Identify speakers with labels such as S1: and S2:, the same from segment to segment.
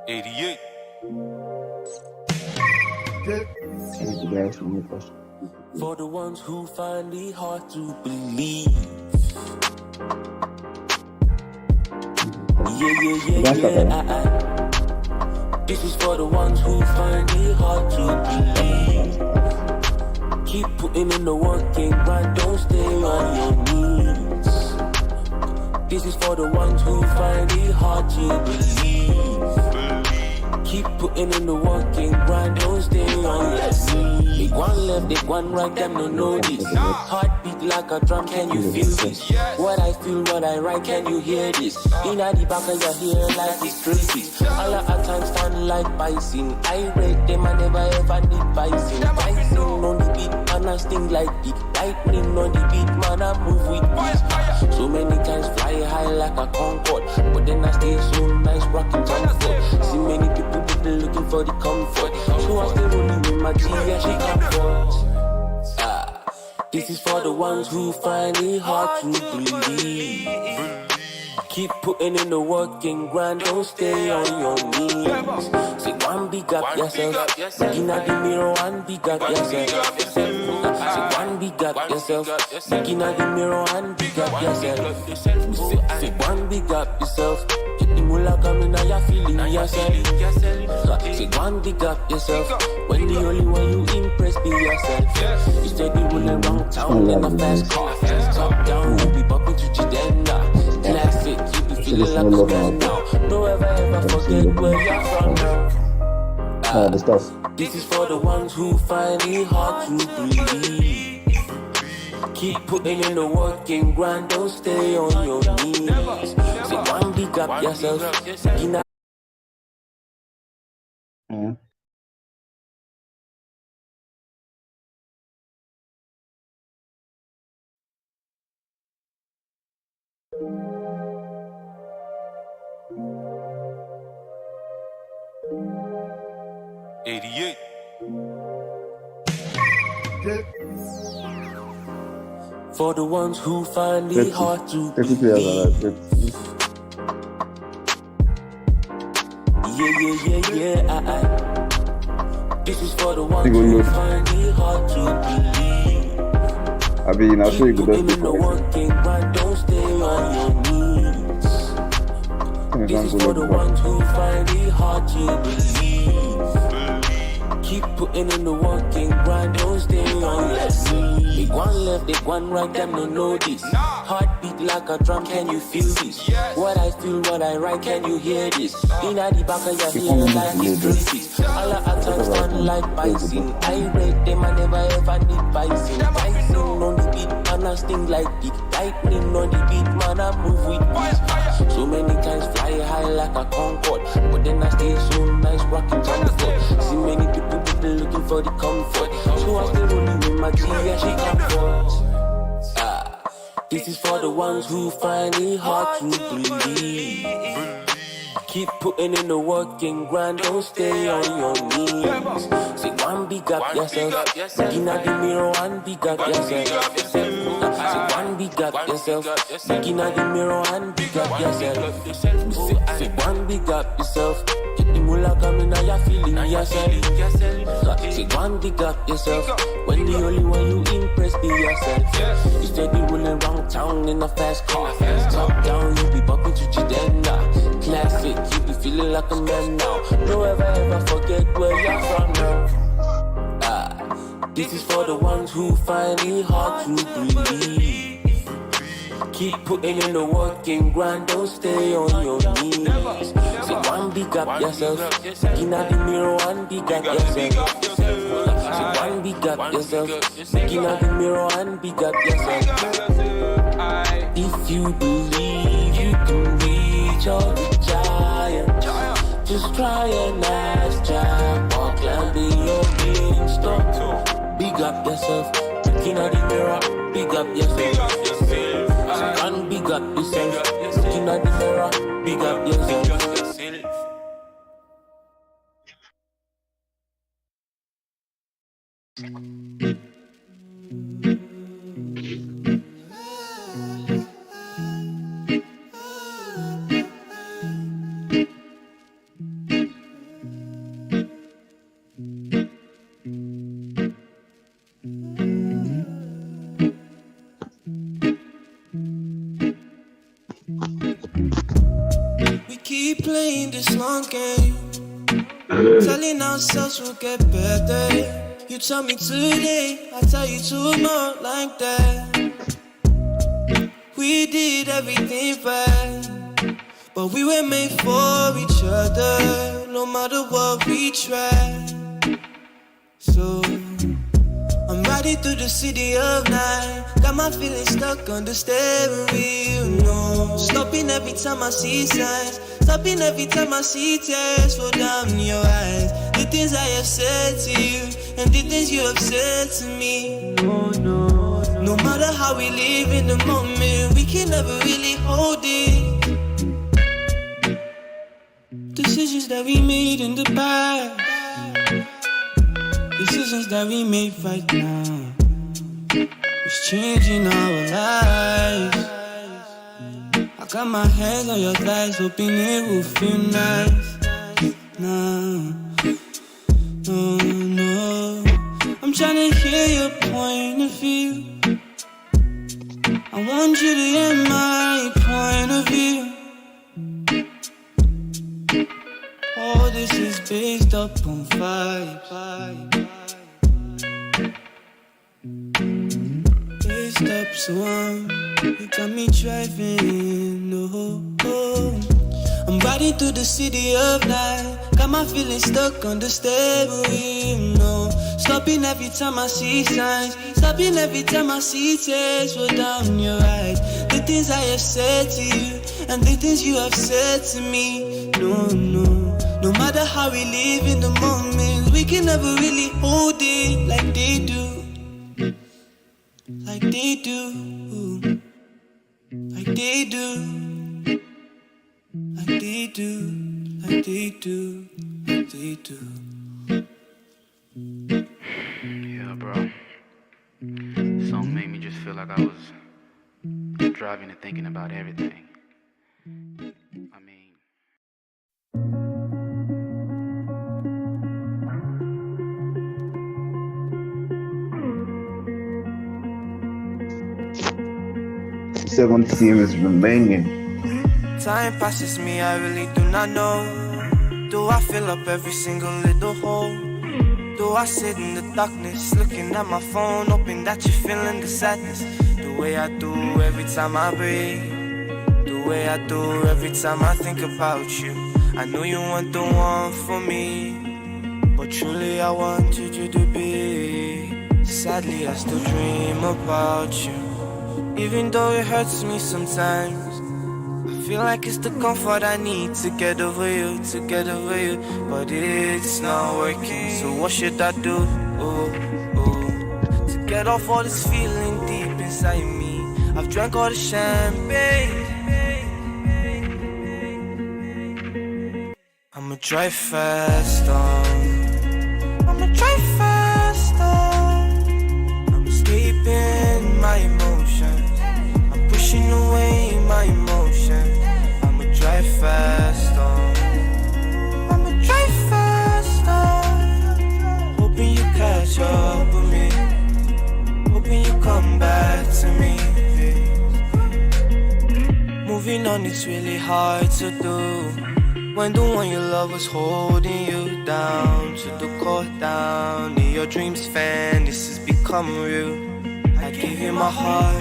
S1: 88.
S2: For the ones who find it hard to believe. Yeah. This is for the ones who find it hard to believe. Keep putting in the work and grind, don't stay on your knees. This is for the ones who find it hard to believe. Keep putting in the work and grind, don't stay on your knees. They one left, they one right, them don't know this. Heartbeat like a drum, can you feel this? What I feel, what I write, can you hear this? In the back of your hair like it's crazy. All at times stand like bison. I rate them, I never ever need bison. Bison on the beat, man, I sting like the lightning on the beat, man, I move with peace. So many times fly high like a Concorde, but then I stay so nice, rocking comfort. See many people looking for the comfort, so I stay rolling with my G, yeah, she comfort. This is for the ones who find it hard to believe. Keep putting in the work and grind, don't stay on your knees. Say one big up yourself, looking at the mirror and big up yourself. Say one big up yourself, looking at the mirror and big up yourself. Say one big up yourself, get the moolah coming now you're feeling yourself. Say one big up yourself, when the only one you impress be yourself. You steady rolling around town in a fast car, top down, you be popping to Jidenda. Classic, you be feeling like a man now. Don't ever forget where you're from now. This is for the ones who find it hard to believe. Keep putting in the work and grind, don't stay on your knees. Say one big up yourself. For the ones who find it hard to believe. Yeah. This is for the ones who find it hard to believe. Keep putting in the work and grind, don't stay on your knees. This is for the ones who find it hard to believe. Keep putting in the work and grind, don't stay on your knees. They one left, they one right, them don't know this. Heartbeat like a drum, can you feel this? What I feel, what I write, can you hear this? In the back of your hair like it's crazy. All at times stand like bison. I rate them, I never ever need bison. Bison on the beat, man, I sting like the lightning on the beat, man, I move with peace. So many times fly high like a Concorde, but then I stay so nice, rocking comfort. See many people looking for the comfort, so I stay rolling with my G, yeah, she comfort. This is for the ones who find it hard to believe. Keep putting in the work and grind, don't stay on your knees. Say one big up yourself, looking at the mirror and big up yourself. Say one big up yourself, looking at the mirror and big up yourself. Say one big up yourself, get the moolah coming now you're feeling yourself. Say one big up yourself, when the only one you impress be yourself. You steady rolling around town in a fast car, top down, you be popping to Jidenda. Classic, you be feeling like a man now. Don't ever forget where you're from now. This is for the ones who find it hard to believe. Keep putting in the work and grind, don't stay on your knees. Say one big up yourself, looking at the mirror and big up yourself. Say one big up yourself, looking at the mirror and big up yourself. If you believe you can reach all the giants, just try and ask Jack or climbing your beanstalk. Big up yourself, looking at the mirror, big up yourself. And big up yourself, looking at the mirror, big up yourself. playing this long game, telling ourselves we'll get better. You tell me today, I tell you tomorrow like that. We did everything right, but we were made for each other, no matter what we tried. So I'm riding through the city of night, got my feelings stuck on the steering wheel. No, stopping every time I see signs, stopping every time I see tears fall down in your eyes. The things I have said to you and the things you have said to me. No matter how we live in the moment, we can never really hold it. Decisions that we made in the past, decisions that we make right now, it's changing our lives. I got my hands on your thighs, hoping it will feel nice. No, I'm trying to hear your point of view. I want you to hear my point of view. All this is based up on vibes, based up, so you got me driving, oh. I'm riding through the city of night, got my feelings stuck on the steering wheel, no. Stopping every time I see signs, stopping every time I see tears roll down your eyes. The things I have said to you and the things you have said to me. No matter how we live in the moment, we can never really hold it like they do, like they do, like they do, like they do, like they do, like they do.
S1: Yeah, bro. The song made me just feel like I was driving and thinking about everything. I mean,
S3: 17 is remaining.
S2: Time passes me, I really do not know. Do I fill up every single little hole? Do I sit in the darkness, looking at my phone, hoping that you're feeling the sadness? The way I do every time I breathe, the way I do every time I think about you. I know you weren't the one for me, but truly I wanted you to be. Sadly I still dream about you, even though it hurts me sometimes. I feel like it's the comfort I need to get over you, to get over you, but it's not working. So what should I do, to get off all this feeling deep inside me? I've drank all the champagne, I'ma drive fast on, I'ma drive fast on. I'm escaping my emotions, I'm pushing away my emotions. I'ma drive fast on, I'ma drive fast on. Hoping you catch up with me, hoping you come back to me. Moving on, it's really hard to do when the one you love was holding you down to the core, down in your dreams. Fantasies become real. I gave you my heart,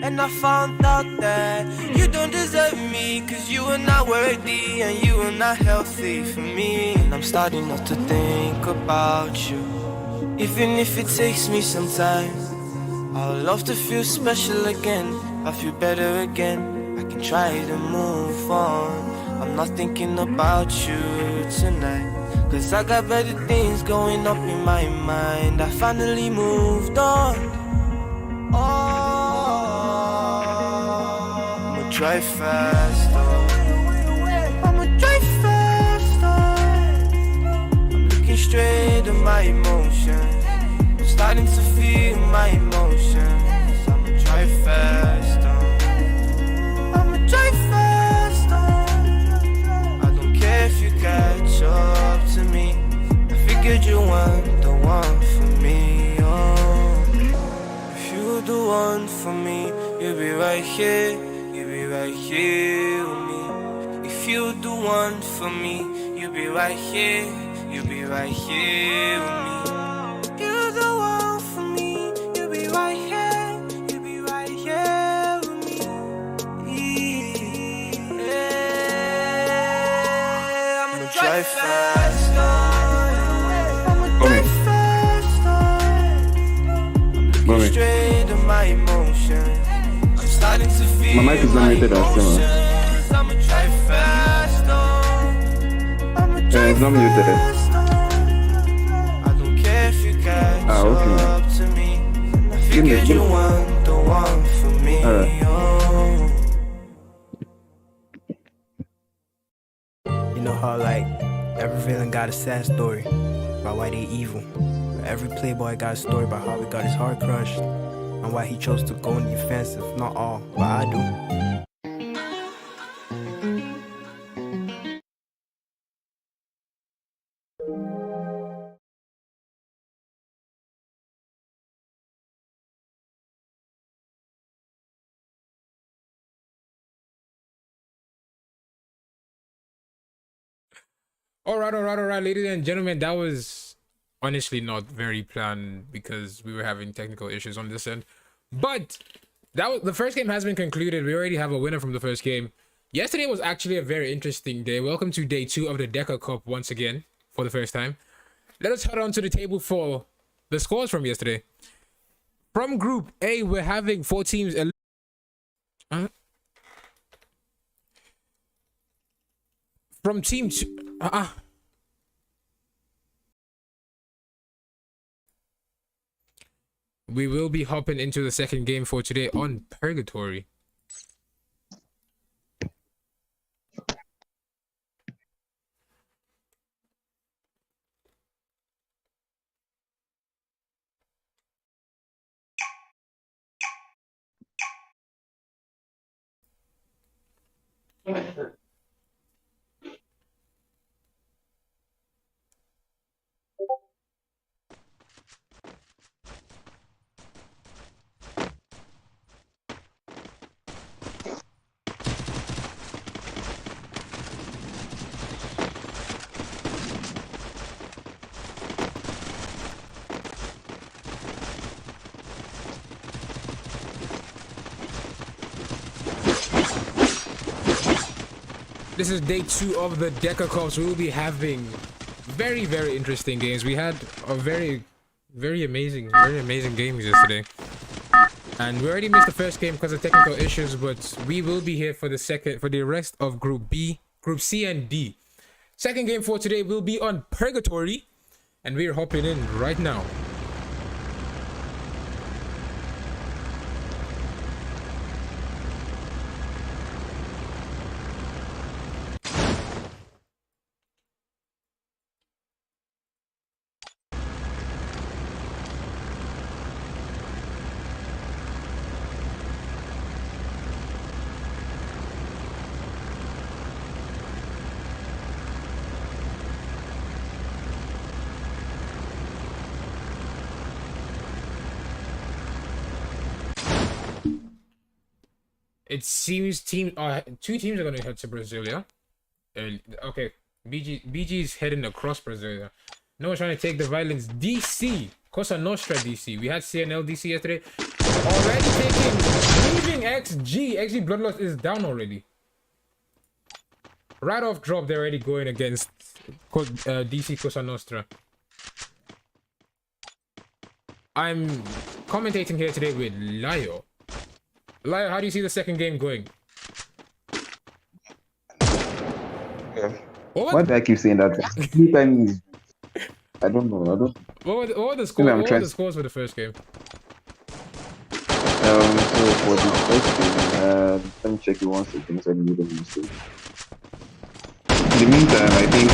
S2: and I found out that you don't deserve me, cause you are not worthy and you are not healthy for me. And I'm starting not to think about you, even if it takes me some time. I would love to feel special again, I feel better again. I can try to move on, I'm not thinking about you tonight, cause I got better things going up in my mind. I finally moved on. I'ma drive fast on, I'ma drive fast on. I'm looking straight at my emotions, I'm starting to feel my emotions. I'ma drive fast on, I'ma drive fast on. I don't care if you catch up to me, I figured you weren't the one for me, oh. If you the one for me, you'll be right here, you'll be
S3: right here with me. If you do one for me, you'll be right here. You'll be right here with me. You the one for me. You'll be right here. You'll be right here with me. Yeah, I'ma drive fast. I'ma drive fast. I'm looking straight to my emotions. I'm starting to feel
S2: My mic is not muted as well.
S3: I'ma drive fast. I'ma drive
S2: It's not muted.
S3: fast. I don't care if you catch
S2: okay.
S3: up to me. I
S2: Give me-
S3: figured you want the one for me.
S2: Alright.
S3: Oh. You know how like every villain got a sad story about why they evil. Every playboy got a story about how he got his heart crushed and why he chose to go on the offensive. Not all, but I do.
S4: All right, ladies and gentlemen. That was honestly not very planned because we were having technical issues on this end. But that was the first game has been concluded. We already have a winner from the first game. Yesterday was actually a very interesting day. Welcome to day 2 of the DECA Cup once again for the first time. Let us head on to the table for the scores from yesterday. From Group A, we're having 4 teams. From Team 2. We will be hopping into the second game for today on Purgatory. This is day 2 of the DECA Cups. We will be having very, very interesting games. We had a very amazing games yesterday. And we already missed the first game because of technical issues, but we will be here for the rest of Group B, Group C and D. Second game for today will be on Purgatory, and we're hopping in right now. It seems two teams are going to head to Brasilia. Okay, BG's heading across Brasilia. No one's trying to take the violence. DC, Cosa Nostra DC. We had CNL DC yesterday. Already taking, leaving XG. XG Bloodlust is down already. Right off drop, they're already going against DC Cosa Nostra. I'm commentating here today with Layo. Layo, how do you see the second game going?
S2: Yeah. Why do I keep saying that? I don't know.
S4: What were the scores for the first game?
S2: So for the first game, let me check it once again so I didn't make a mistake. In the meantime, I think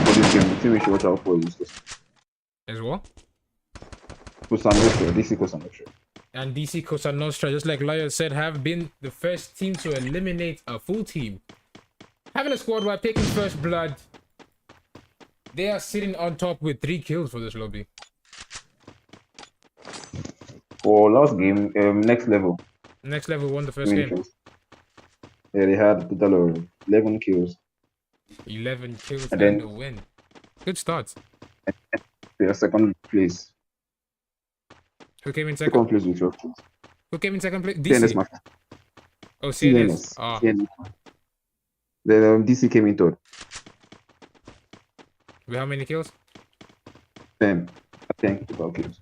S2: for this game, the team we should watch out for is
S4: As well?
S2: Cosa Nostra, DC Cosa Nostra.
S4: And DC Cosa Nostra, just like Layo said, have been the first team to eliminate a full team. Having a squad while picking first blood, they are sitting on top with 3 kills for this lobby.
S2: For last game, next level.
S4: Next level won the first
S2: Many
S4: game.
S2: kills. Yeah, they had a total of 11 kills.
S4: 11 kills
S2: And
S4: and
S2: then
S4: a win. Good start.
S2: they are second place.
S4: Who came in second?
S2: Second place with 12 kills.
S4: Who came in second place?
S2: CNS,
S4: DC. Oh, CNS.
S2: CNS.
S4: Ah,
S2: CNS. Then DC came in third.
S4: with how many kills?
S2: 10. 10 total kills.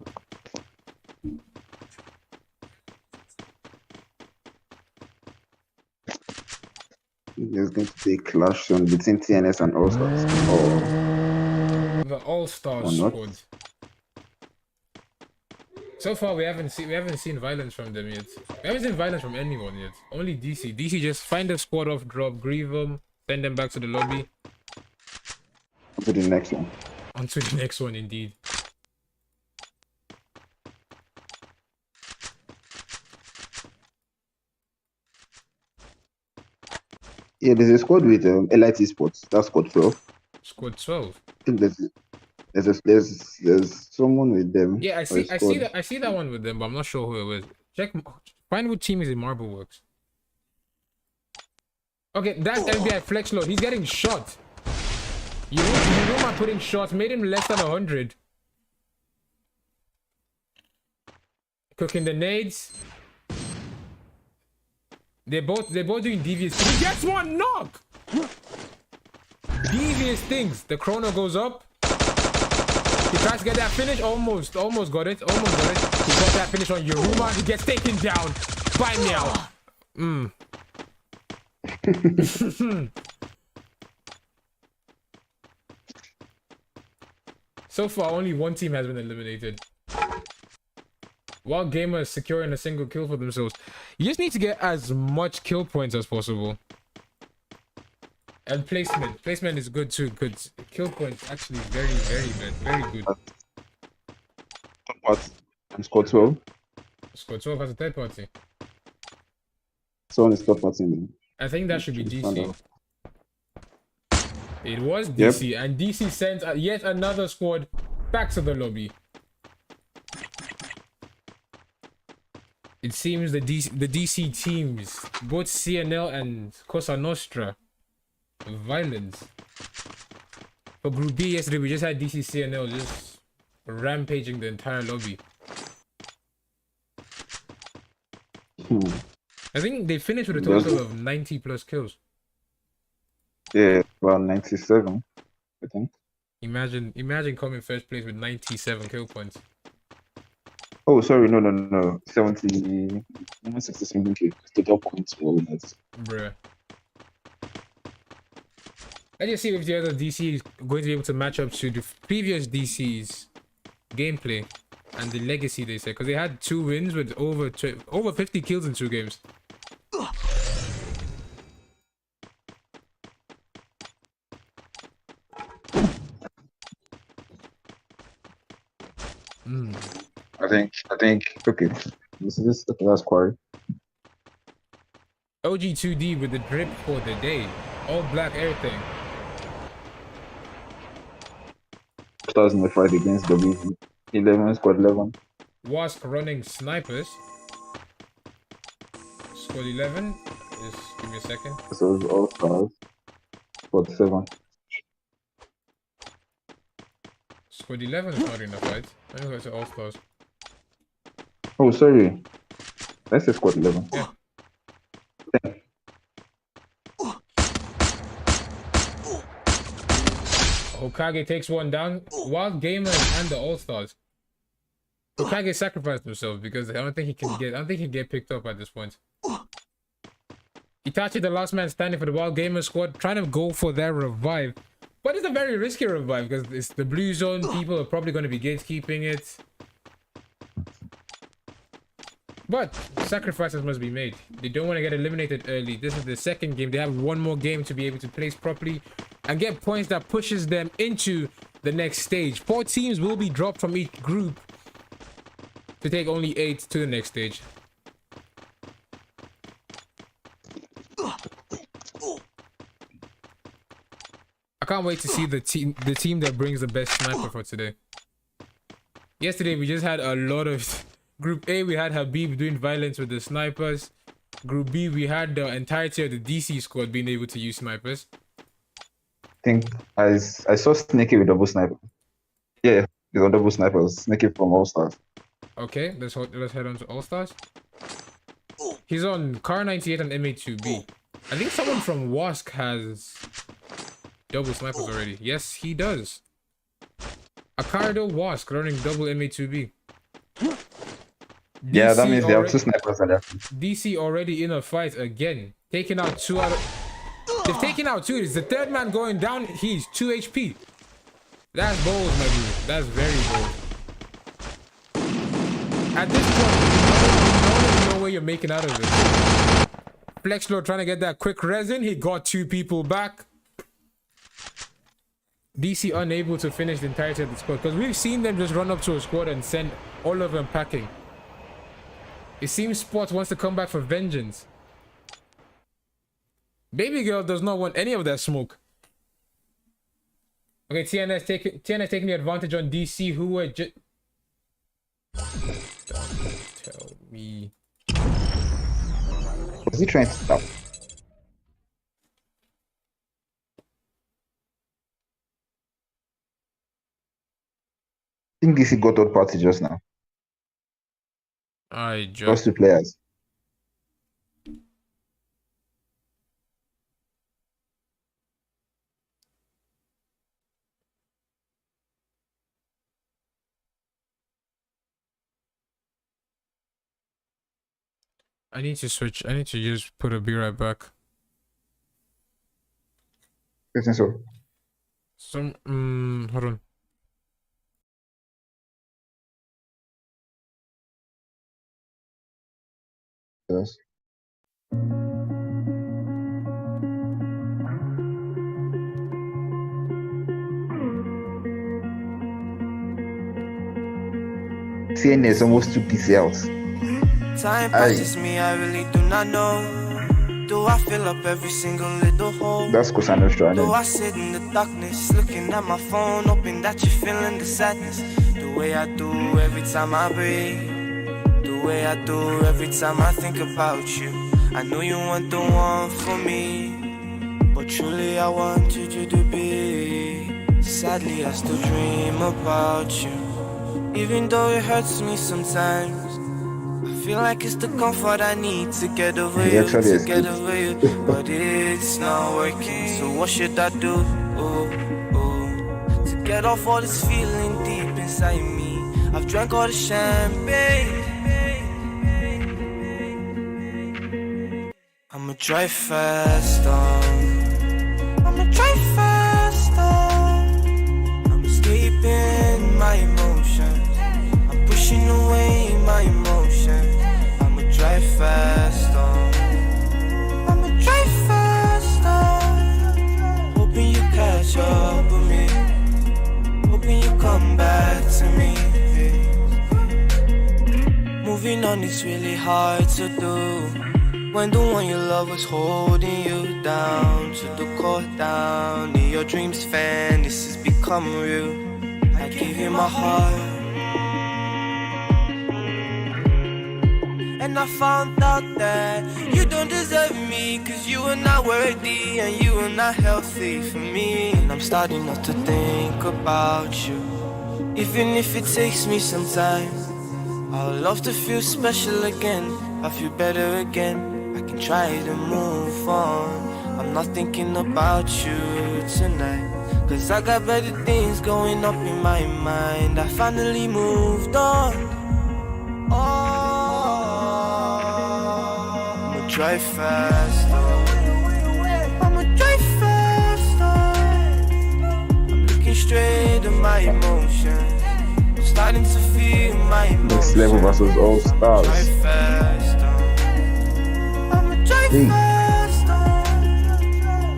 S2: There's going to be a clash soon between TNS and All Stars. Or
S4: The All-Star
S2: not.
S4: squad. So far, we haven't seen violence from them yet. We haven't seen violence from anyone yet. Only DC. DC just find a squad off drop, grieve them, send them back to the lobby.
S2: To the next one.
S4: On to the next one, indeed.
S2: Yeah, there's a squad with LIT Sports. That's squad 12.
S4: Squad 12.
S2: I think there's someone with them.
S4: Yeah, I
S2: or
S4: see.
S2: a
S4: I
S2: squad.
S4: see that. I see that one with them, but I'm not sure who it was. Find what team is in Marble Works. Okay, that's FBI flex load. He's getting shot. You know my putting shots made him less than 100. Cooking the nades. They're both doing devious things. He gets one knock! Devious things. The chrono goes up. He tries to get that finish. Almost got it. He got that finish on Yoruma. He gets taken down by Meow. So far, only one team has been eliminated. While gamers securing a single kill for themselves. You just need to get as much kill points as possible. And placement. Placement is good too, because kill points actually very, very good. Very good.
S2: Top part and squad 12.
S4: Squad 12 has a third party.
S2: Someone is top part in them.
S4: I think that should be
S2: Find
S4: DC.
S2: out.
S4: It was DC, and DC sent yet another squad back to the lobby. It seems the DC teams, both CNL and Cosa Nostra, violence. For Group B yesterday, we just had DC CNL just rampaging the entire lobby. I think they finished with a total of 90 plus kills.
S2: Yeah, about 97, I think.
S4: Imagine coming first place with 97 kill points.
S2: Oh, sorry, no. 70, 67 kills. Total points for winners.
S4: Bruh. Let's just see if the other DC is going to be able to match up to the previous DC's gameplay and the legacy they said, because they had 2 wins with over 50 kills in 2 games.
S2: I think, okay. This is the last quarry.
S4: OG2D with the drip for the day. All black everything.
S2: Stars in the fight against W11, squad 11.
S4: Wask running snipers. Squad 11. Just give me a second.
S2: So it's all stars. Squad 7.
S4: Squad 11 is not in the fight. I think that's all stars.
S2: Oh, sorry. That's a squad 11.
S4: Yeah. Hokage takes one down. Wild Gamers and the All-Stars. Hokage sacrificed himself because I don't think he can get picked up at this point. Itachi, the last man standing for the Wild Gamers squad, trying to go for their revive. But it's a very risky revive because it's the blue zone. People are probably going to be gatekeeping it. But sacrifices must be made. They don't want to get eliminated early. This is the second game. They have one more game to be able to place properly and get points that pushes them into the next stage. 4 teams will be dropped from each group to take only 8 to the next stage. I can't wait to see the team that brings the best sniper for today. Yesterday we just had a lot of Group A, we had Habib doing violence with the snipers. Group B, we had the entirety of the DC squad being able to use snipers.
S2: I think I saw Sneaky with double sniper. Yeah, he's on double snipers. Sneaky from All Stars.
S4: Okay, let's head on to All Stars. He's on Car 98 and MA2B. I think someone from Wask has double snipers already. Yes, he does. Acardo Wask running double MA2B.
S2: Yeah, that means they have two snipers at that.
S4: DC already in a fight again. Taking out two out of... They've taken out two. It's the third man going down. He's 2 HP. That's bold, my dude. That's very bold. At this point, you know where you're making out of it. Flexlo trying to get that quick resin. He got two people back. DC unable to finish the entirety of the squad. Because we've seen them just run up to a squad and send all of them packing. It seems Spot wants to come back for vengeance. Baby girl does not want any of that smoke. Okay, TNS taking the advantage on DC, who were just... Don't tell me.
S2: Was he trying to stop? I think DC got third party just now. Just two players.
S4: I need to switch. I need to just put a be right back.
S2: I think so.
S4: Hold on.
S2: Yes. CN is almost 2 PCLs.
S3: Time passes me, I really do not know. Do I fill up every single little hole?
S2: That's Kusano's trying.
S3: Do I sit in the darkness, looking at my phone, hoping that you're feeling the sadness? The way I do every time I breathe. The way I do every time I think about you. I know you want the one for me, but truly I wanted you to be. Sadly I still dream about you. Even though it hurts me sometimes, I feel like it's the comfort I need to get over you, to get over you. But it's not working, so what should I do? To get off all this feeling deep inside me. I've drank all the champagne. I'ma drive fast on. I'ma drive fast on. I'm escaping my emotions. I'm pushing away my emotions. I'ma drive fast on. I'ma drive fast on. Hoping you catch up with me. Hoping you come back to me. Moving on is really hard to do. When the one you love was holding you down to the core down. In your dreams fantasies become real. I gave you my heart, and I found out that you don't deserve me, cause you are not worthy and you are not healthy for me. And I'm starting not to think about you, even if it takes me some time. I would love to feel special again, I feel better again. I can try to move on. I'm not thinking about you tonight, cause I got better things going up in my mind. I finally moved on. I'ma drive faster. I'ma drive faster. I'm looking straight at my emotions. I'm starting to feel my emotions.
S2: Next level versus All Stars.
S3: Drive faster. Drive faster.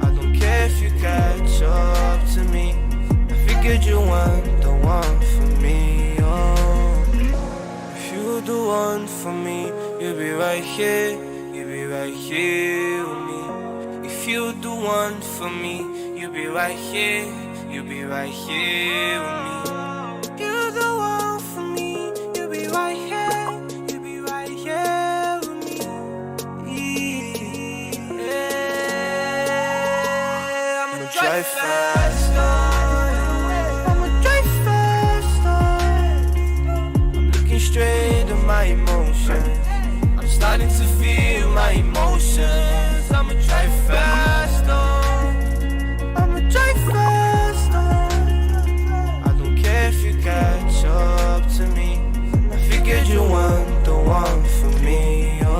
S3: I don't care if you catch up to me. I figured you want the one for me. Oh, if you the one for me, you'll be right here. You'll be right here with me. If you the one for me, you'll be right here. You'll be right here with me. You're the one for me. You'll be right here. emotions. I'm starting to feel my emotions. I'ma drive faster. I'ma drive faster. I don't care if you catch up to me. I figured you weren't the one for me, oh.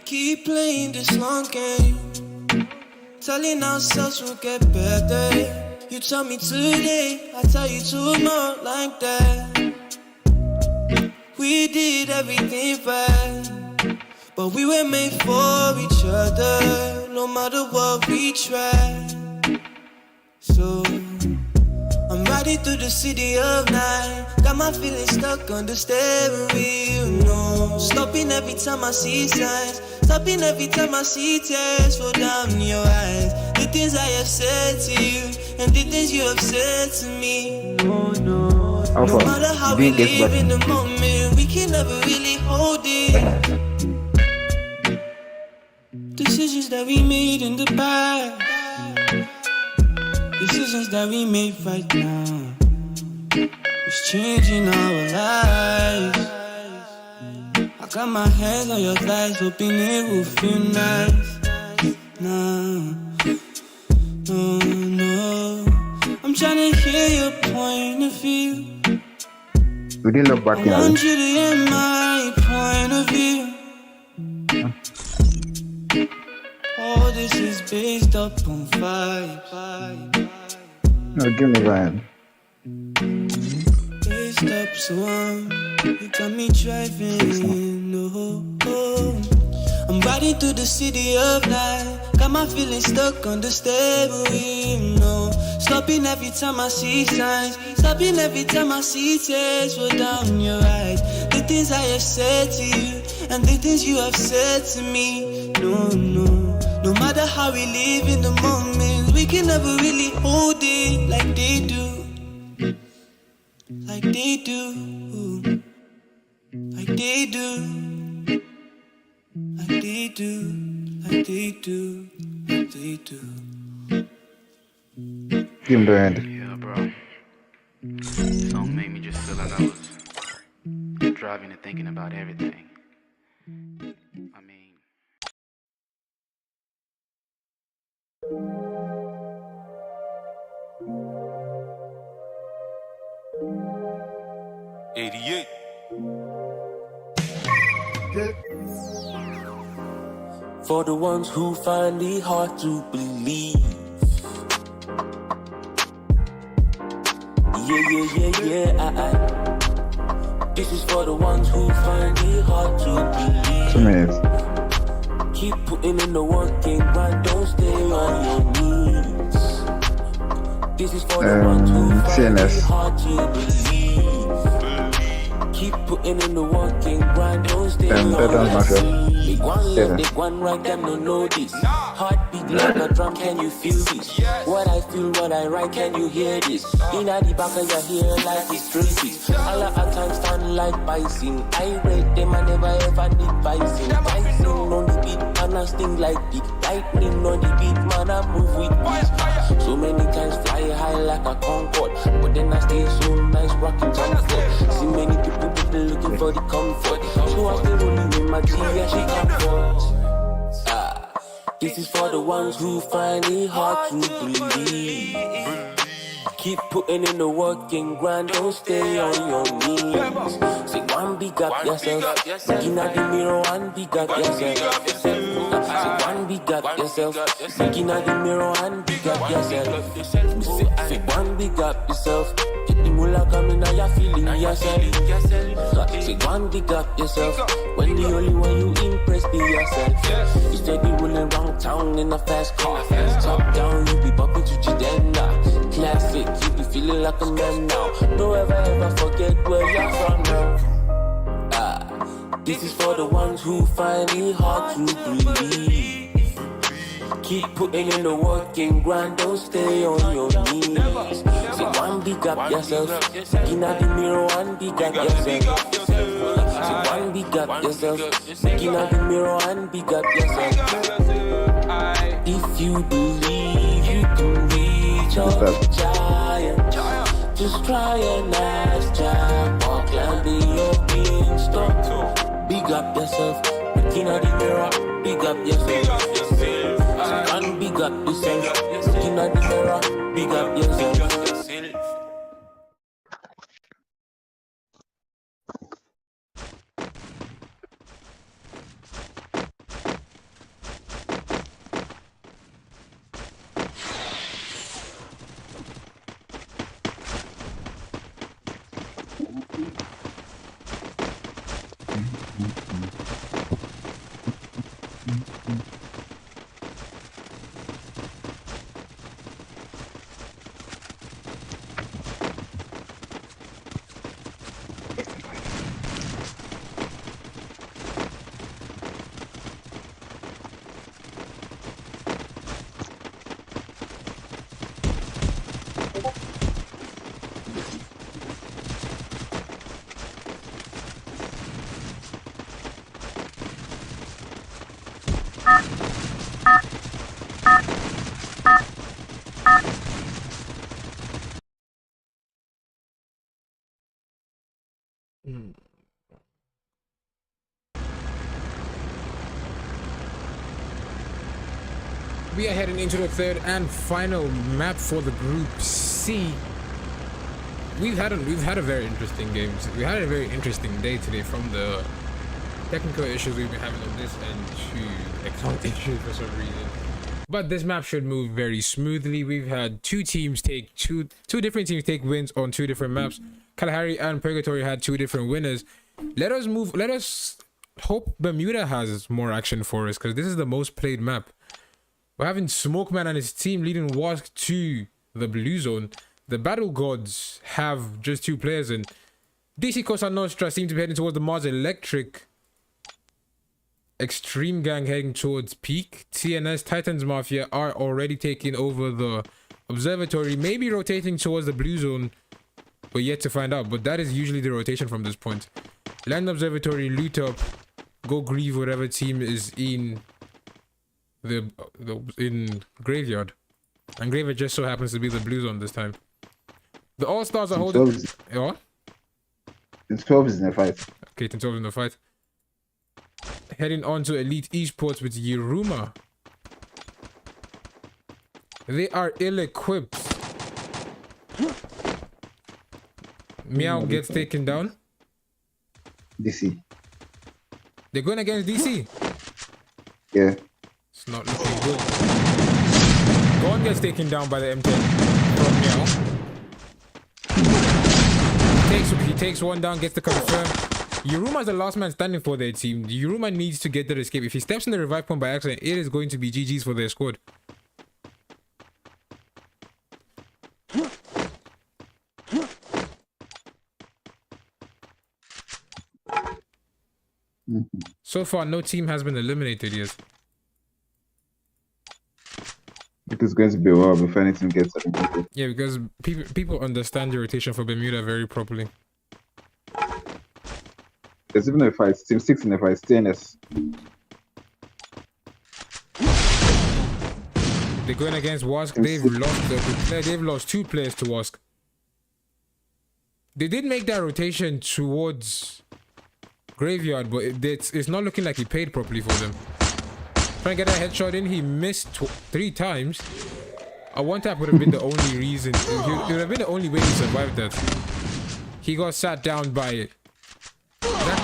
S3: Keep playing this long game, telling ourselves we'll get better. You tell me today, I tell you tomorrow like that. We did everything right, but we were made for each other, no matter what we tried. So I'm riding through the city of night, got my feelings stuck on the steering wheel, no. Stopping every time I see signs, stopping every time I see tears fall down in your eyes. The things I have said to you, and the things you have said to me. No, no. No matter how we live in the moment, we can never really hold it. Decisions that we made in the past, decisions that we make right now, it's changing our lives. I got my hands on your thighs, hoping it will feel nice. No, no, no. I'm trying to hear your point of view.
S2: We didn't look back
S3: I want you to hear my point of view. All this is based up on vibe.
S2: No, give me that.
S3: Based up, so you got me driving. Oh. I'm riding through the city of night, got my feelings stuck on the steering wheel. No, stopping every time I see signs, stopping every time I see tears roll down your eyes. The things I have said to you, and the things you have said to me. No, no. No matter how we live in the moment, we can never really hold it like they do. Like they do. Like they do. Like they do. Like they do. Like they do.
S2: Give him the hand.
S1: Yeah, bro. This song made me just feel like I was driving and thinking about everything. I mean,
S3: 88. For the ones who find it hard to believe. Yeah. This is for the ones who find it hard to believe. Keep putting in the work and grind, don't stay on your knees. This is for the ones who find it hard to believe. Keep putting in the work and grind, don't stay on your knees. Take one left, take one right, them don't know this. Heartbeat like a drum, can you feel this? What I feel, what I write, can you hear this? In the back of your hair like it's crazy. All of our time stand like bison. I rate them, I never ever need bison. Bison on the beat, man, I sting like the lightning on the beat, man, I move with beat. So many times fly high like a Concorde, but then I stay so nice, rocking comfort. See many people looking for the comfort, so I stay rolling with my G and she comfort. This is for the ones who find it hard to believe. Keep putting in the work and grind, don't stay on your knees. Say one big up yourself, looking at the mirror, one big up yourself. Say one big up yourself, looking at the mirror, one big up yourself. Say one big up yourself, get the moolah coming, now you're feeling yourself. Say one big up yourself, when the only one you impress be yourself. You steady rolling around town in a fast car, top down, you be bumping to Jidenda. Classic, you be feeling like a man now. Don't ever forget where you're from now. This is for the ones who find it hard to believe. Keep putting in the work and grind, don't stay on your knees. Say one, big up yourself. Looking at the mirror, one, big up yourself. Say one, big up yourself. Looking at the mirror, one, big up yourself. If you believe you can reach your giant, just try and ask Jack or climb your beanstalk. Big up yourself. Looking at the mirror, big up yourself. And big up yourself. Looking at the mirror, big up yourself.
S4: We are heading into the third and final map for the Group C. We've had a very interesting game. We had a very interesting day today, from the technical issues we've been having on this end to account issues for some reason. But this map should move very smoothly. We've had two different teams take wins on two different maps. Kalahari and Purgatory had two different winners. Let us hope Bermuda has more action for us, because this is the most played map. We're having Smokeman and his team leading Wask to the blue zone. The Battle Gods have just two players, and DC Cosa Nostra seem to be heading towards the Mars Electric. Extreme Gang heading towards Peak. TNS Titans Mafia are already taking over the Observatory, maybe rotating towards the blue zone. We're yet to find out, but that is usually the rotation from this point. Land Observatory, loot up, go grieve whatever team is in in Graveyard. And Graveyard just so happens to be the blue zone this time. The All-Stars are holding... What?
S2: Tin 12 is in the fight.
S4: Okay, Tin 12 is in the fight. Heading on to Elite Esports with Yiruma. They are ill-equipped. Meow gets taken down.
S2: DC.
S4: They're going against DC.
S2: Yeah.
S4: It's not looking good. Gon gets taken down by the M10 from Meow. He takes one down, gets the confirm. Yuruma is the last man standing for their team. Yuruma needs to get that escape. If he steps in the revive point by accident, it is going to be GG's for their squad. So far, no team has been eliminated yet.
S2: It is going to be a while before anything gets eliminated.
S4: Yeah, because people understand the rotation for Bermuda very properly.
S2: There's even a fight. Team 6 in the fight. TNS.
S4: They're going against Wask. They've lost two players to Wask. They did make that rotation towards Graveyard, but it's not looking like he paid properly for them. Trying to get that headshot in, he missed 3 times. A one tap would have been the only reason. It would have been the only way he survived that. He got sat down by that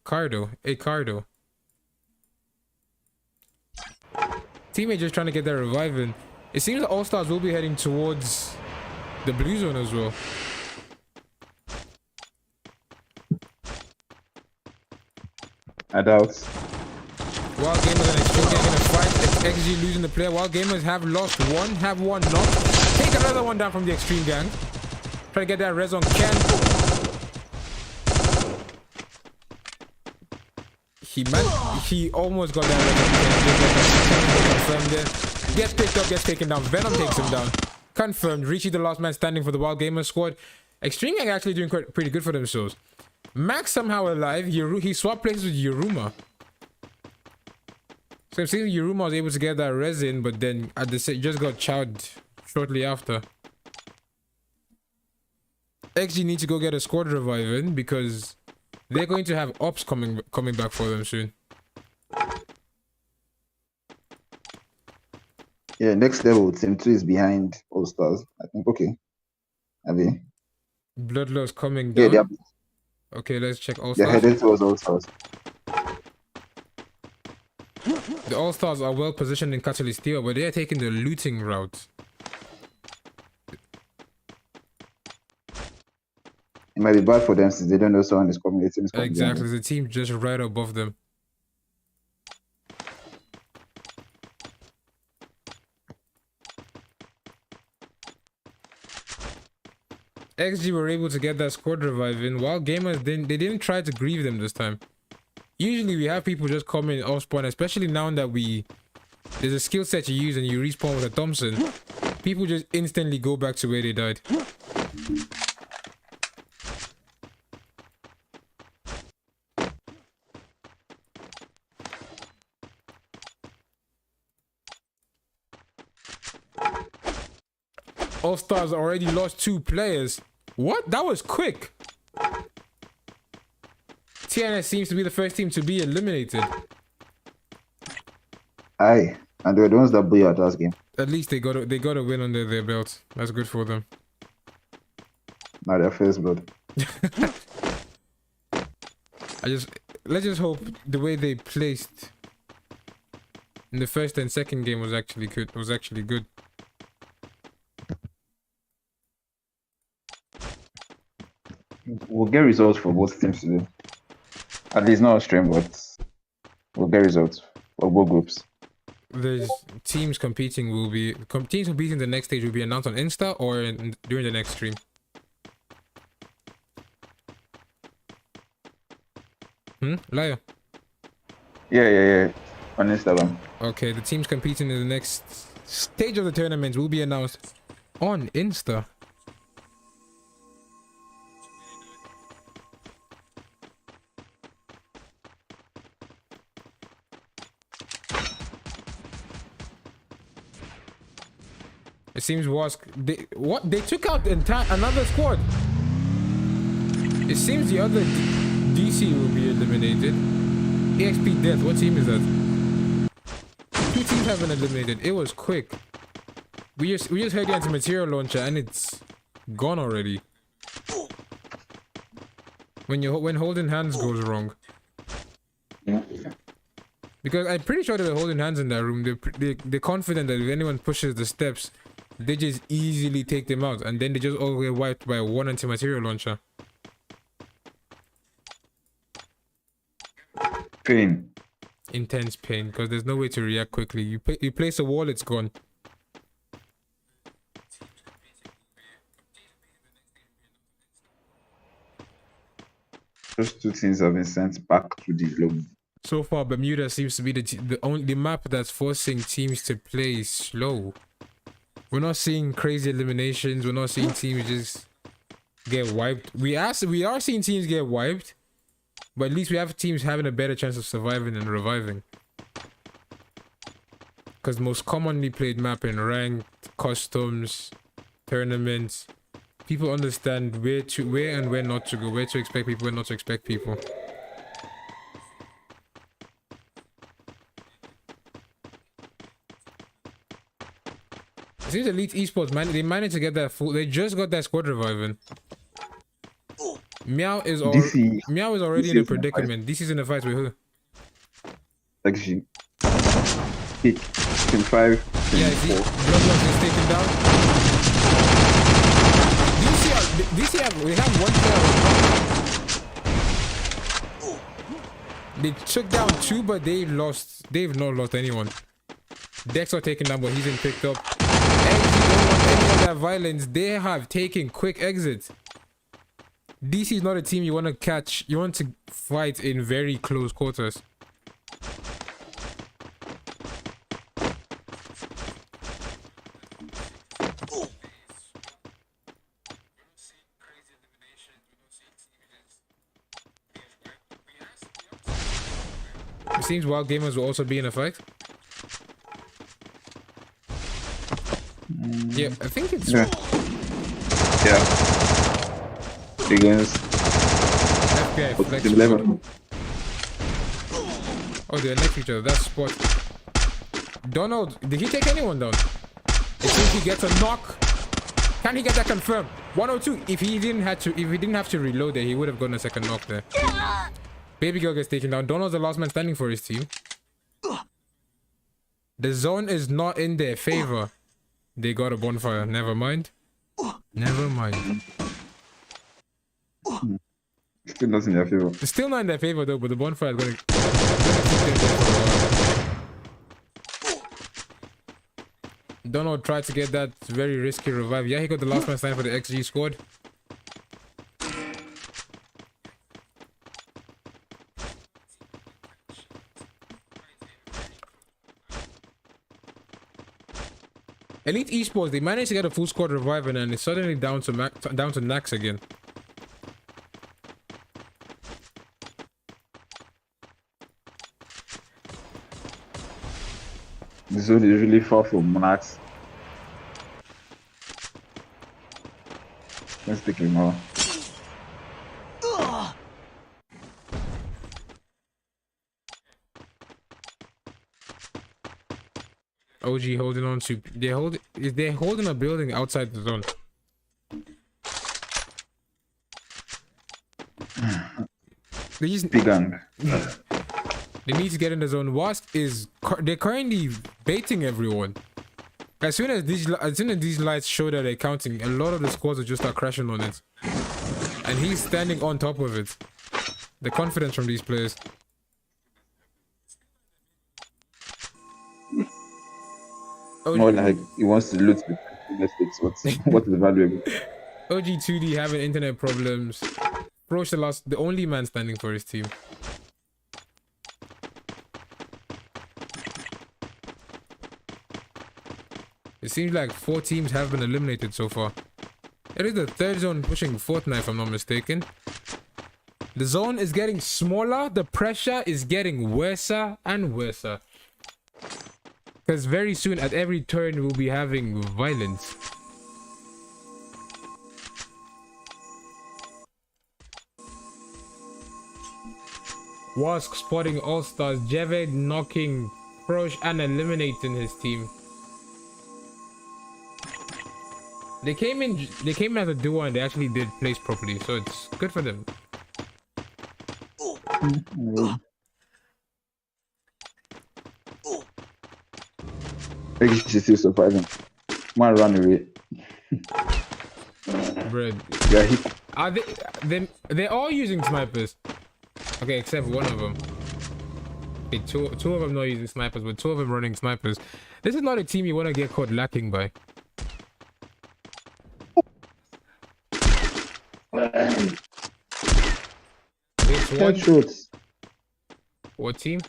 S4: Cardo. Teammate just trying to get that revive in. It seems the All-Stars will be heading towards the blue zone as well.
S2: I doubt.
S4: Wild Gamers and Extreme Gang in a fight. XG losing the player. Wild Gamers have lost one, have one knocked. Take another one down from the extreme gang. Try to get that res on Ken. He almost got that res on Ken. Confirmed it. Gets picked up, gets taken down. Venom takes him down. Confirmed. Richie the last man standing for the Wild Gamers squad. Extreme gang actually doing pretty good for themselves. Max somehow alive. He swapped places with Yuruma. So it seems Yuruma was able to get that res in, but then at the just got chowed shortly after. XG need to go get a squad revive in because they're going to have ops coming back for them soon.
S2: Yeah, next level, Team 2 is behind All Stars. I think, okay. Are they?
S4: Bloodlust coming
S2: Yeah,
S4: down. Okay, let's check All
S2: they're
S4: Stars.
S2: headed towards All Stars.
S4: The All Stars are well positioned in Catalystia, but they are taking the looting route.
S2: It might be bad for them since they don't know someone is coming. The team is coming.
S4: Exactly, the team just right above them. XG were able to get that squad revive in, while gamers didn't try to grieve them this time. Usually we have people just come in off spawn, especially now that there's a skill set you use and you respawn with a Thompson. People just instantly go back to where they died. All Stars already lost 2 players. What? That was quick. TNS seems to be the first team to be eliminated.
S2: Aye, and they were the ones that blew out last game.
S4: At least they got a win under their belt. That's good for them.
S2: Now their first blood.
S4: Let's just hope the way they placed in the first and second game was actually good.
S2: We'll get results for both teams today. At least not on stream, but we'll get results for both groups.
S4: There's teams competing the next stage will be announced on Insta or during the next stream. Liar.
S2: Yeah. On Instagram.
S4: Okay, the teams competing in the next stage of the tournament will be announced on Insta. It seems they took out another squad. It seems the other DC will be eliminated. EXP Death, what team is that? 2 teams have been eliminated. It was quick. We just heard the anti-material launcher and it's gone already. When holding hands goes wrong. Because I'm pretty sure they were holding hands in that room. They're confident that if anyone pushes the steps, they just easily take them out, and then they just all get wiped by 1 anti-material launcher.
S2: Pain.
S4: Intense pain, because there's no way to react quickly. You place a wall, it's gone.
S2: Those 2 teams have been sent back to the lobby.
S4: So far, Bermuda seems to be the map that's forcing teams to play slow. We're not seeing crazy eliminations. We're not seeing teams just get wiped. We are seeing teams get wiped, but at least we have teams having a better chance of surviving and reviving. Because most commonly played map in ranked, customs, tournaments, people understand where and where not to go, where to expect people, where not to expect people. It seems Elite Esports, they managed to get that they just got that squad reviving. Meow is already in a predicament. This is in a fight with who?
S2: Actually, Team 5.
S4: Yeah, see, Bloodlust is taken down. We have 1 player. They took down 2, but they've not lost anyone. Dex are taken down, but he's been picked up. And he don't want any of that violence, they have taken quick exits. DC is not a team you want to catch. You want to fight in very close quarters. It seems wild gamers will also be in effect. Yeah, I think it's...
S2: Yeah. Big guns.
S4: FBI flex. Oh, they're next to each other. That's spot. Donald, did he take anyone down? It seems he gets a knock. Can he get that confirmed? 102. If he didn't have to reload there, he would have gotten a second knock there. Baby girl gets taken down. Donald's the last man standing for his team. The zone is not in their favor. They got a bonfire. Never mind. Never mind.
S2: Still not in their favor.
S4: It's still not in their favor though, but the bonfire is gonna keep them there for a while. Donald tried to get that very risky revive. Yeah, he got the last man standing for the XG squad. Elite Esports, they managed to get a full squad revive and then it's suddenly down to Nax again.
S2: This zone is really far from Nax. Let's take him out.
S4: OG holding on to they're holding a building outside the zone. They just
S2: Big gang.
S4: They need to get in the zone. Wasp they're currently baiting everyone. As soon as these lights show that they're counting, a lot of the squads will just start crashing on it. And he's standing on top of it. The confidence from these players.
S2: More like he wants to loot the mistakes. What is valuable?
S4: OG2D having internet problems. Approach the only man standing for his team. It seems like 4 teams have been eliminated so far. It is the third zone pushing Fortnite, if I'm not mistaken. The zone is getting smaller. The pressure is getting worse and worse. Because very soon, at every turn, we'll be having violence. Wask spotting all-stars. Javed knocking Prosh and eliminating his team. They came in as a duo and they actually did place properly, so it's good for them.
S2: I think she's still surviving. Might run away.
S4: Bread.
S2: Yeah,
S4: Are they're all using snipers. Okay, except one of them. Okay, two of them not using snipers, but 2 of them running snipers. This is not a team you want to get caught lacking by.
S2: Headshots.
S4: What team?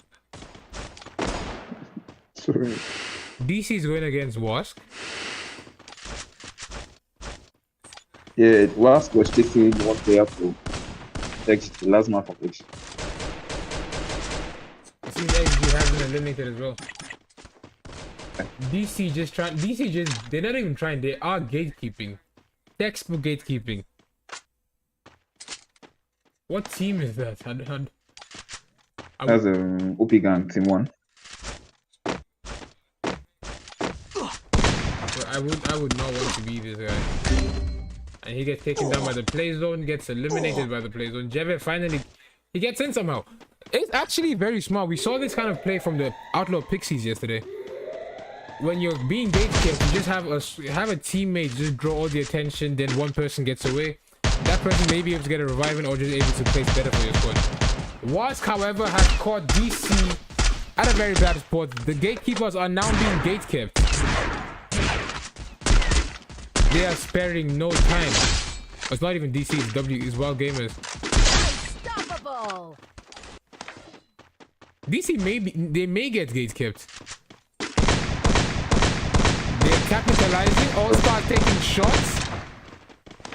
S2: Sorry.
S4: DC is going against Wask.
S2: Yeah, Wask was taking one player to exit the last map of exit.
S4: It seems XG has been eliminated as well. They're not even trying, they are gatekeeping. Textbook gatekeeping. What team is that?
S2: That's OP gang, team 1.
S4: I would not want to be this guy. And he gets taken down by the play zone, gets eliminated by the play zone. Jeve finally, he gets in somehow. It's actually very smart. We saw this kind of play from the Outlaw Pixies yesterday. When you're being gatekept, you just have a teammate just draw all the attention, then one person gets away. That person may be able to get a reviving or just able to place better for your squad. Wask, however, has caught DC at a very bad spot. The gatekeepers are now being gatekept. They are sparing no time. It's not even DC, it's W, it's Wild Gamers. Unstoppable. DC they may get gate kept. They're capitalizing. All-Star taking shots.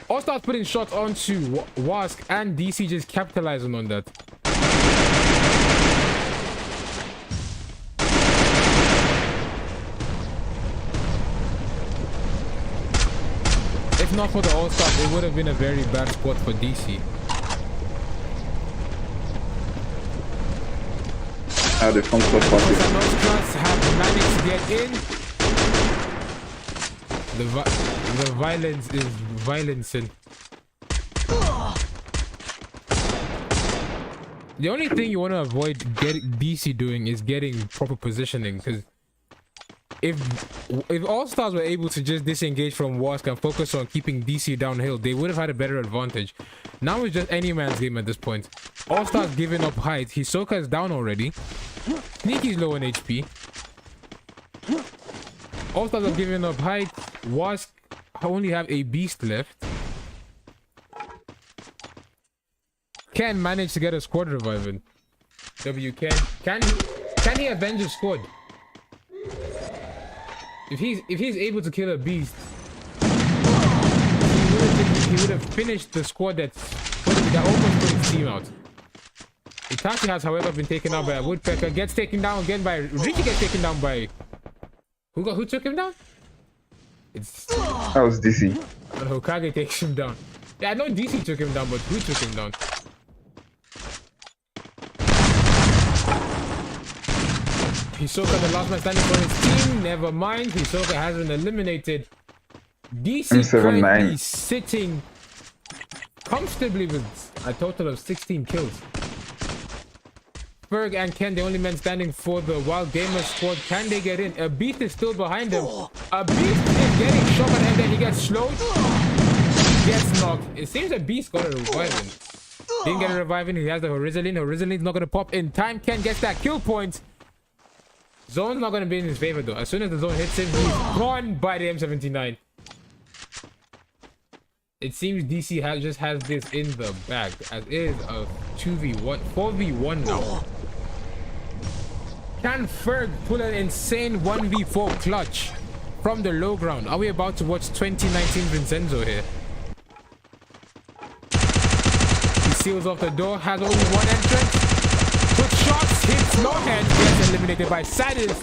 S4: All-Star putting shots onto Wask, and DC just capitalizing on that. If not for the All-Stars, it would have been a very bad spot for DC.
S2: The front spot
S4: have managed to get in. The violence is violencing. The only thing you want to avoid DC doing is getting proper positioning, because if All-Stars were able to just disengage from Wask and focus on keeping DC downhill, they would have had a better advantage. Now it's just any man's game at this point. All-Stars giving up height. Hisoka is down already. Sneaky's low on HP. All-Stars are giving up height. Wask only have a beast left. Can manage to get a squad reviving. W can he avenge his squad? If he's able to kill a beast, he would have finished the squad that almost put his team out. Itachi has, however, been taken out by a woodpecker. Gets taken down again by Richie. Gets taken down by who took him down?
S2: That was DC.
S4: And Hokage takes him down. Yeah, I know DC took him down, but who took him down? Hisoka, the last man standing for his team. Never mind. Hisoka has been eliminated. DC currently sitting comfortably with a total of 16 kills. Ferg and Ken, the only men standing for the Wild Gamer squad. Can they get in? A beast is still behind him. A beast is getting shot at him, then he gets slowed. Gets knocked. It seems a beast got a reviving. Didn't get a reviving. He has the Horizon. Horizon's not going to pop in time. Ken gets that kill point. Zone's not going to be in his favor though. As soon as the zone hits him, he's gone by the M79. It seems DC just has this in the bag, as it is a 2v1, 4v1 now. Can Ferg pull an insane 1v4 clutch from the low ground? Are we about to watch 2019 Vincenzo here? He seals off the door, has only one entrance. Good shots, hits no hand, gets eliminated by Sadist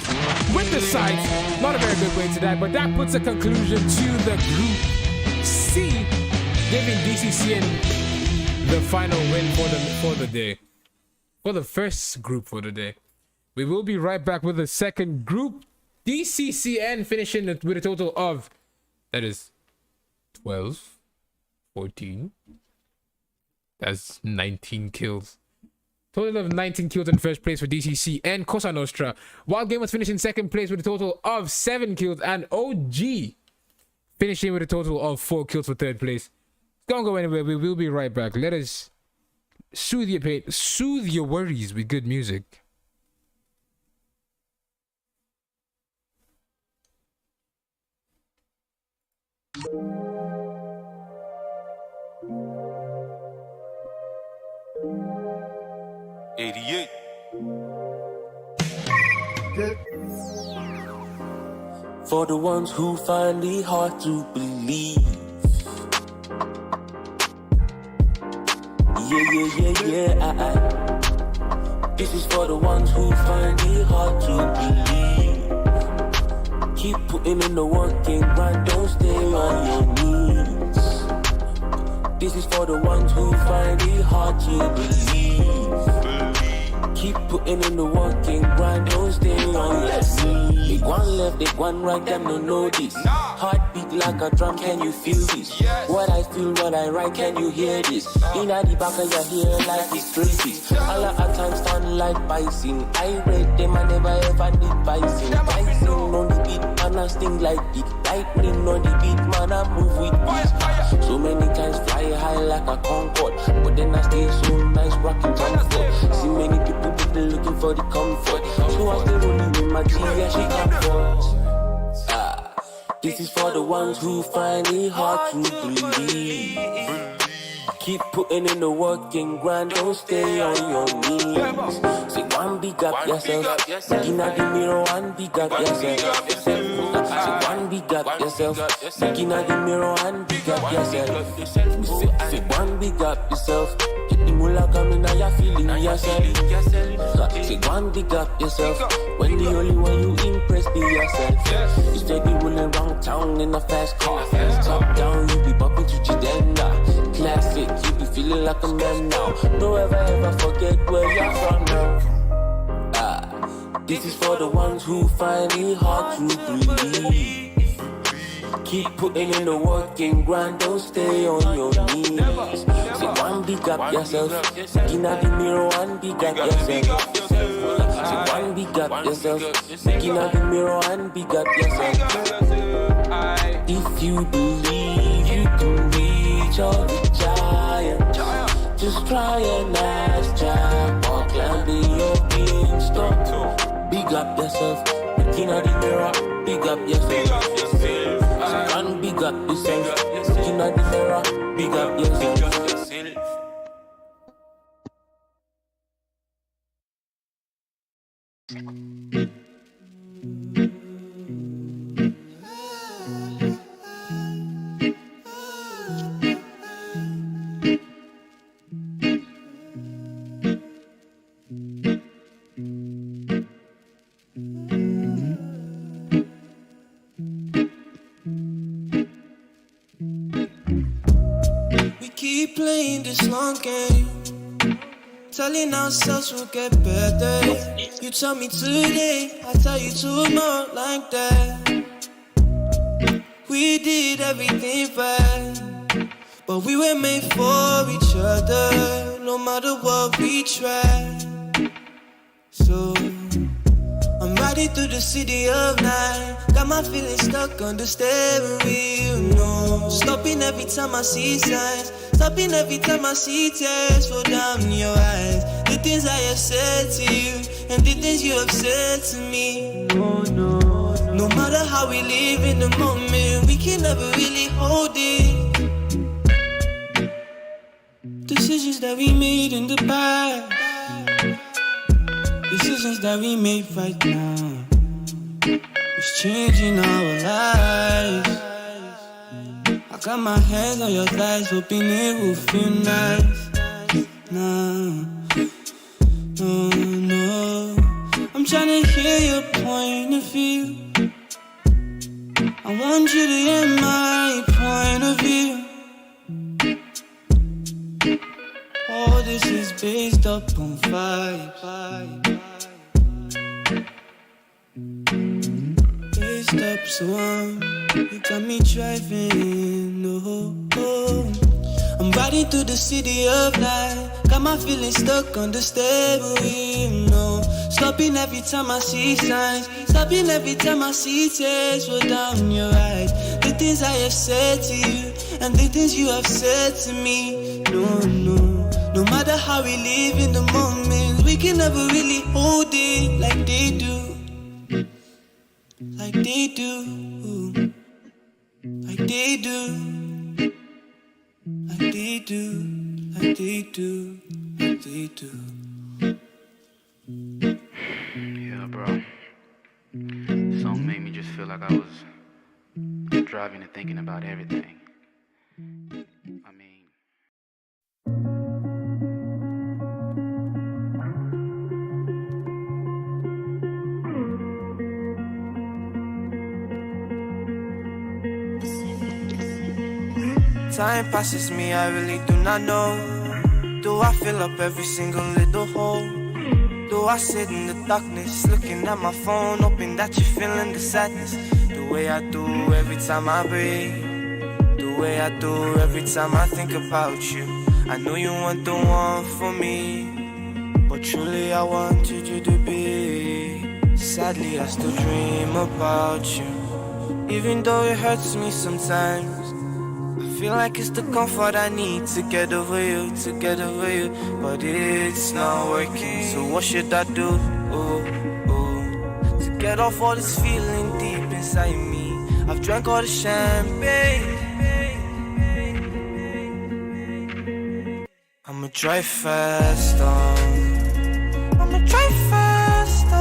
S4: with the sides. Not a very good way to die, but that puts a conclusion to the Group C, giving DCCN the final win for the day. For the first group for the day. We will be right back with the second group. DCCN finishing with a total of, that is 12, 14. That's 19 kills. Total of 19 kills in first place for DCC and Cosa Nostra. Wild Game was finishing second place with a total of 7 kills. And OG finishing with a total of 4 kills for third place. Don't go anywhere. We will be right back. Let us soothe your pain, soothe your worries with good music.
S3: For the ones who find it hard to believe. Yeah. This is for the ones who find it hard to believe. Keep putting in the work and grind, don't stay on your knees. This is for the ones who find it hard to believe. Keep putting in the work and grind, don't stay on your knees. They one left, they one right, them don't know this. Heartbeat like a drum, can you feel this? What I feel, what I write, can you hear this? In the back of your ear like it's crazy. All at times stand like bison. I read them, I never ever need bison. Bison on the beat, man, I sting like it. Lightning on the beat, man, I move with peace. So many times fly high like a Concorde, but then I stay so nice, rocking comfort. See many people looking for the comfort. So I stay rolling with my G and she comfort.
S2: This is for the ones who find it hard to believe. Keep putting in the work and grind, don't stay on your knees. Say one big up yourself, looking at the mirror, one big up yourself. Say one big up yourself, looking at the mirror, one big up yourself. Say one big up yourself, get the mullah coming now you're feeling yourself. Say one big up yourself, when the only one you impress be yourself. You steady rolling around town in a fast car, top down you be bumping to Jidenda. Classic, you be feeling like a man now. Don't ever forget where you're from now. This is for the ones who find it hard to believe. Keep putting in the work and grind, don't stay on your knees. Say one big up yourself, looking at the mirror, one big up yourself. Say one big up yourself, looking at the mirror, one big up yourself. If you believe you can reach all the giants, just try and ask Jack or climb your beanstalk. Big up yourself, looking at the mirror, big up yourself. One big up yourself, looking at the mirror, big up yourself.
S3: Keep playing this long game, telling ourselves we'll get better. You tell me today, I tell you tomorrow like that. We did everything right, but we were made for each other, no matter what we tried. So I'm riding through the city of night, got my feelings stuck on the steering wheel, no. Stopping every time I see signs, stopping every time I see tears fall down in your eyes. The things I have said to you, and the things you have said to me. No matter how we live in the moment, we can never really hold it. Decisions that we made in the past, decisions that we make right now, it's changing our lives. I got my hands on your thighs, hoping it will feel nice. No, I'm trying to hear your point of view. I want you to hear my point of view. All this is based up on vibes. Based up, so you got me driving. I'm riding through the city of light, got my feelings stuck on the steering wheel. No, stopping every time I see signs, stopping every time I see tears roll down your eyes. The things I have said to you, and the things you have said to me. No matter how we live in the moment, we can never really hold it like they do. Like they do. Like they do. Like they do. Like they do. Like they do.
S1: Yeah, bro. The song made me just feel like I was driving and thinking about everything. I mean,
S3: time passes me, I really do not know. Do I fill up every single little hole? Do I sit in the darkness, looking at my phone, hoping that you're feeling the sadness? The way I do every time I breathe, the way I do every time I think about you. I know you want the one for me, but truly I wanted you to be. Sadly I still dream about you, even though it hurts me sometimes. I feel like it's the comfort I need to get over you, to get over you, but it's not working. So what should I do? To get off all this feeling deep inside me? I I've drank all the champagne. I'ma drive faster. I'ma drive faster.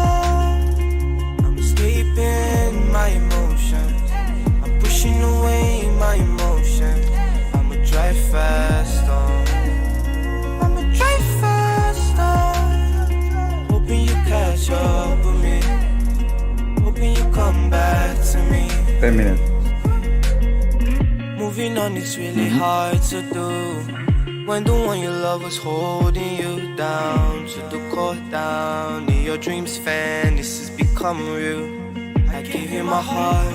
S3: I'm escaping my emotions. I'm pushing away my emotions. I'ma drive faster. I'ma drive faster. Hoping you catch up with me. Hoping you come back to me.
S2: 10 minutes.
S3: Moving on, it's really hard to do. When the one you love was holding you down, to the core down, in your dreams fantasies become real. I gave you my heart,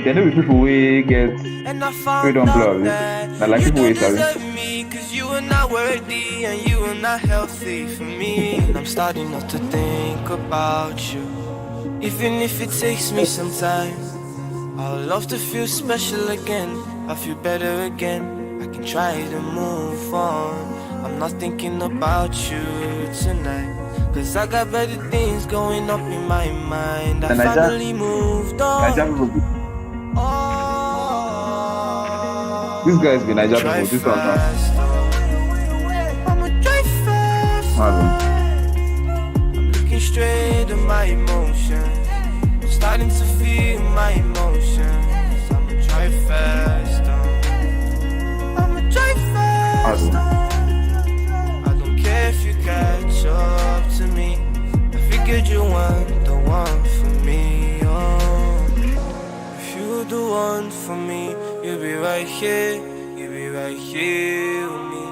S2: There will be people who get
S3: and I found
S2: freedom
S3: out
S2: blood.
S3: that
S2: I like
S3: you
S2: people who
S3: don't
S2: sorry.
S3: deserve me, cause you are not worthy and you are not healthy for me. And I'm starting not to think about you, even if it takes me some time. I'd love to feel special again, I feel better again. I can try to move on. I'm not thinking about you tonight, cause I got better things going up in my mind. I finally moved on.
S2: This guy's been Niger people. This one now.
S3: I'ma drive fast. I'm looking straight at my emotions. I'm starting to feel my emotions. I'ma drive faster. I'ma drive faster. I don't care if you catch up to me. I figured you weren't the one for me. If you're the one for me, you'll be right here. You'll be right here with me.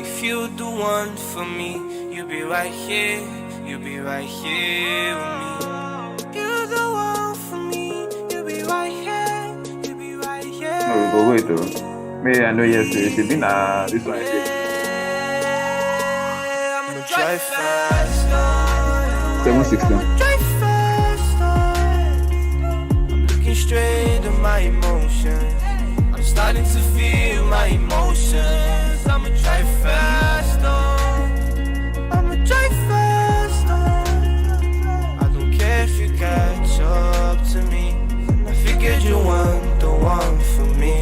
S3: If you're the one for me, you'll be right here. You'll be right here with me. You're the one for me. You'll be right here. You'll be right here.
S2: No, go wait though. Me, I know yes, she been this one.
S3: I'm gonna drive faster.
S2: 716.
S3: Drive faster. I'm looking straight at my emotions. I'm starting to feel my emotions. I'ma drive faster. I'ma drive faster. I don't care if you catch up to me. I figured you weren't the one for me.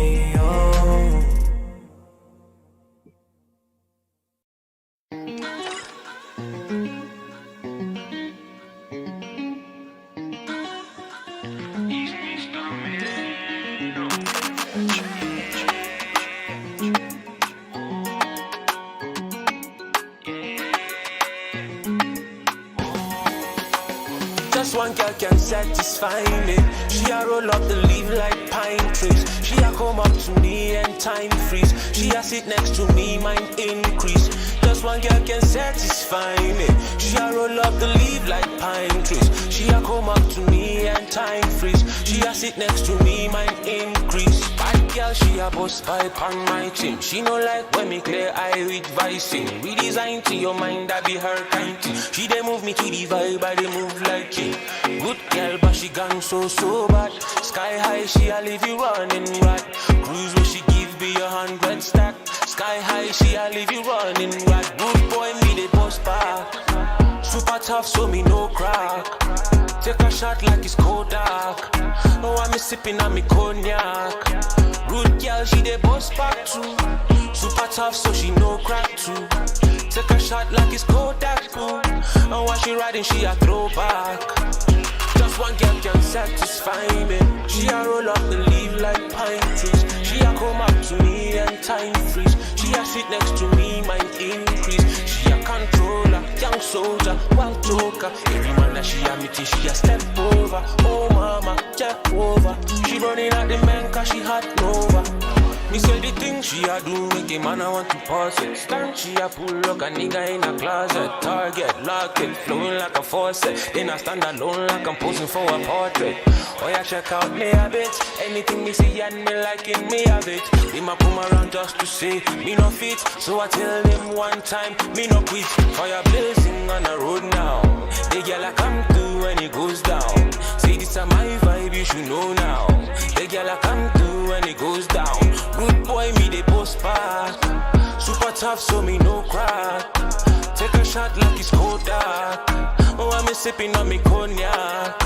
S5: Just one girl can satisfy me. She a roll up the leaf like pine trees. She a come up to me and time freeze. She a sit next to me, mind increase. Just one girl can satisfy me. She a roll up the leaf like pine trees. She a come up to me and time freeze. She a sit next to me, mind increase. Bad girl, she a bust pipe on my chin. She no like when me clear eye with vicing. Redesign to your mind, that be her kind thing. She dey move me to the vibe, I dey move like king. Good girl, but she gone so bad. Sky high, she a leave you running right. Cruise where she give me 100 stack. Sky high, she a leave you running right. Good boy, me dey post back. Super tough, so me no crack. Take a shot like it's Kodak. Oh, I'm sipping on me cognac. Good girl, she dey boss back too. Super tough, so she no crack too. Take a shot like it's Kodak too. Oh, while she riding, she a throwback. Just one girl can satisfy me. She a roll up the leaf like pine trees. She a come up to me and time freeze. She a sit next to me, mind increase. She a controller, young soldier, wild joker. Every man that she a meeting, she a step over. Oh mama, check over. She running at the man cause she hot nova. Me say the thing she a do make a man I want to pass it. Stand she a pull like a nigga in a closet. Target, lock it, flowing like a faucet. Then I stand alone like I'm posing for a portrait. Oh yeah, check out me habits. Anything me see and me liking me habit. They ma come around just to say me no fit. So I tell them one time me no quit. Fire blazing on the road now. The girl I come through when it goes down. See this is my vibe, you should know now. The girl I come through when it goes down. Good boy, me they post back. Super tough, so me no crack. Take a shot like it's Kodak. Oh, I'm sipping on me cognac.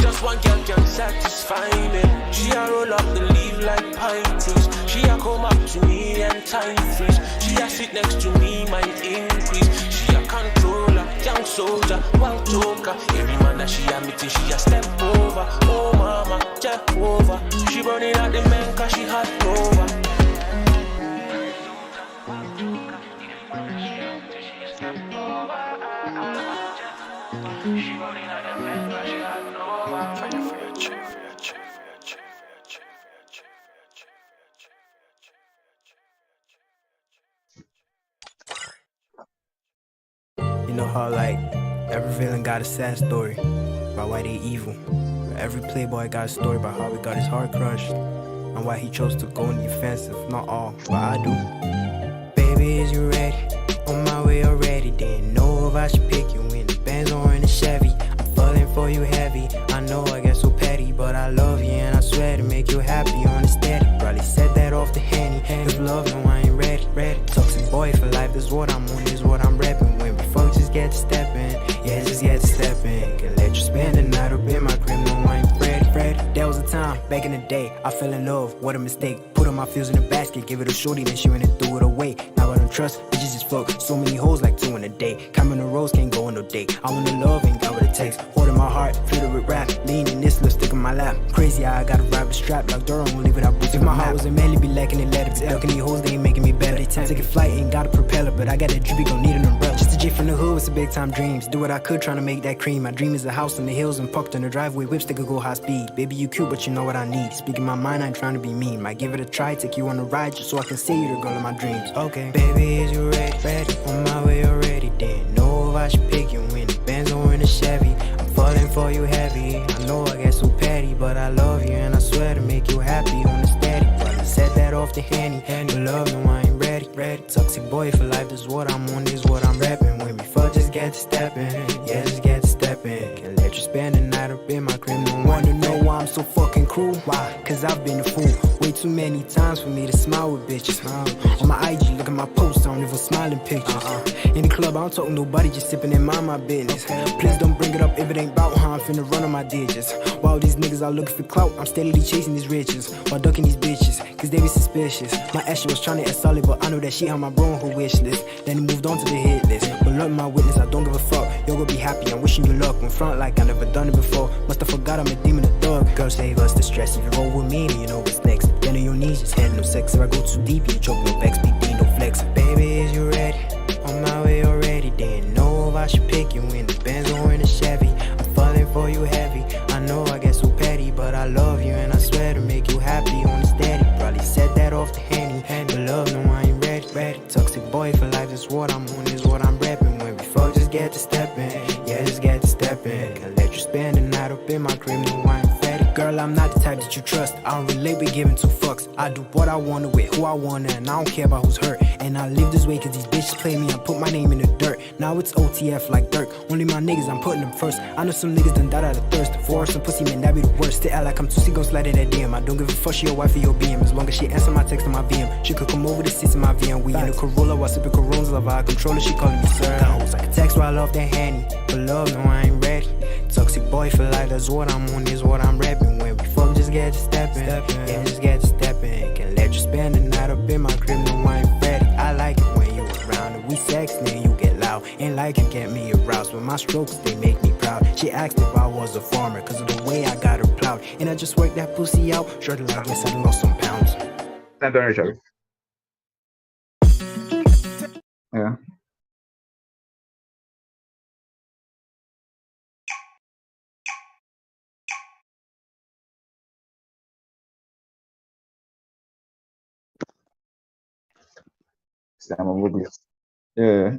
S5: Just Just one girl can satisfy me. She a roll up the leaf like pine trees. She a come up to me and time freeze. She a sit next to me, mind increase. She a controller, young soldier, wild joker. Every man that she a meeting, she a step over. Oh mama, Jehovah. She burning out the men cause she hot over.
S6: You know how like every villain got a sad story about why they evil. Every playboy got a story about how he got his heart crushed and why he chose to go in the offensive. Not all, but I do. Baby, is you ready? On my way already. Didn't know if I should pick you in the Benz or in the Chevy. I'm falling for you heavy. I know I get so petty, but I love you and I swear to make you happy on the steady. Probably said that off the Henny. If love, no, I ain't ready. Toxic boy for life, this what I'm on, this what I'm repping. When we fuck, just get to stepping. Yeah, just get to stepping. Can let you spend the night up in my crib, no, I ain't ready. There was a time back in the day I fell in love, what a mistake. Put all my feels in a basket, give it a shorty, then she ran and threw it away. Now I don't trust, bitches just fuck. So many hoes like 2 in a day. Coming the rose, can't go on no date. I want to love, ain't got what it takes. Holding my heart, filled it with rap. Leaning this lipstick in my lap. Crazy how I gotta ride with strap. Like Dora, won't leave without boots. If my heart was a manly, be lacking it, let it be. Ducking these hoes, they ain't making me better. They time taking flight, ain't got a propeller, but I got a drippy, gon' need an umbrella. Just a J from the hood with some big time dreams. Do what I could, trying to make that cream. My dream is a house in the hills and parked in the driveway. Whips that could go high speed. Baby, you cute, but you know what I need. Speaking my mind, I ain't trying to be mean. Might give it a try, take you on a ride, just so I can see you the girl of my dreams. Okay, baby, is you ready? On my way already. Didn't know if I should pick you in the Benz or in the Chevy. I'm falling for you heavy. I know I get so petty, but I love you and I swear to make you happy on the steady. But I said that off the Henny. But love, no, I ain't ready. Toxic boy for life, this what I'm on, this what I'm rapping. When we fuck, just get to stepping. Yeah, just get to stepping. Can let you spend the night up in my crib. No wanna know why I'm so fucking cruel. Why? Cause I've been a fool way too many times for me to smile with bitches. On my IG, look at my posts, I don't even smile in pictures. In the club, I don't talk to nobody, just sipping and mind my business. Please don't bring it up if it ain't about how I'm finna run on my digits. While these niggas are looking for clout, I'm steadily chasing these riches while ducking these bitches, cause they be suspicious. My ex, she was trying to act solid, but I know that she on my bro on her wish list. Then he moved on to the hit list. But look, my witness, I don't give a fuck. You're gonna be happy, I'm wishing you luck. In front like I never done it before. Must have forgot I'm a demon, a thug. Girl, save us the stress. If you roll with me, then you know what's next. Then on your knees, just head no sex. If I go too deep, you choke, no vex, BD, no flex. Baby, is you ready? On my way already. Didn't know if I should pick you in the Benz or in the Chevy. I'm falling for you heavy. I know I get so petty, but I love you and I swear to make you happy on the steady. Probably said that off the Henny. But love, no, I ain't ready. Toxic boy for life, is what I'm on, is what I'm rapping. When we fuck, just get to stepping. Yeah, just get to stepping. Can let you spend the night up in my crib, no, I ain't ready. Girl, I'm not the type that you trust. I don't relate with giving 2 fucks. I do what I wanna with who I wanna, and I don't care about who's hurt. And I live this way cause these bitches play me and put my name in the dirt. Now it's OTF like Dirk. Only my niggas, I'm putting them first. I know some niggas done died out of thirst. For some pussy, man, that be the worst. Still act like I'm Tusi, gon' slide in that DM. I don't give a fuck, she your wife or your BM. As long as she answer my text on my VM. She could come over to sit in my VM. We in the Corolla while sipping Coronas. Love how I control her, she calling me sir. Got hoes like a text while I love that Henny. But love, no, I ain't ready. Toxic boy for life, that's what I'm on, is what I'm rapping. When we fuck, just get to stepping. Yeah, just get to stepping. Can let you spend the night up in my crib, no, I ain't ready. I like it when you around. If we sex, then you get loud. Ain't like it, get me aroused. But my strokes, they make me proud. She asked if I was a farmer, cause of the way I got her plowed. And I just worked that pussy out. Sure, I guess I lost some pounds.
S2: Yeah. I'm with you. Yeah.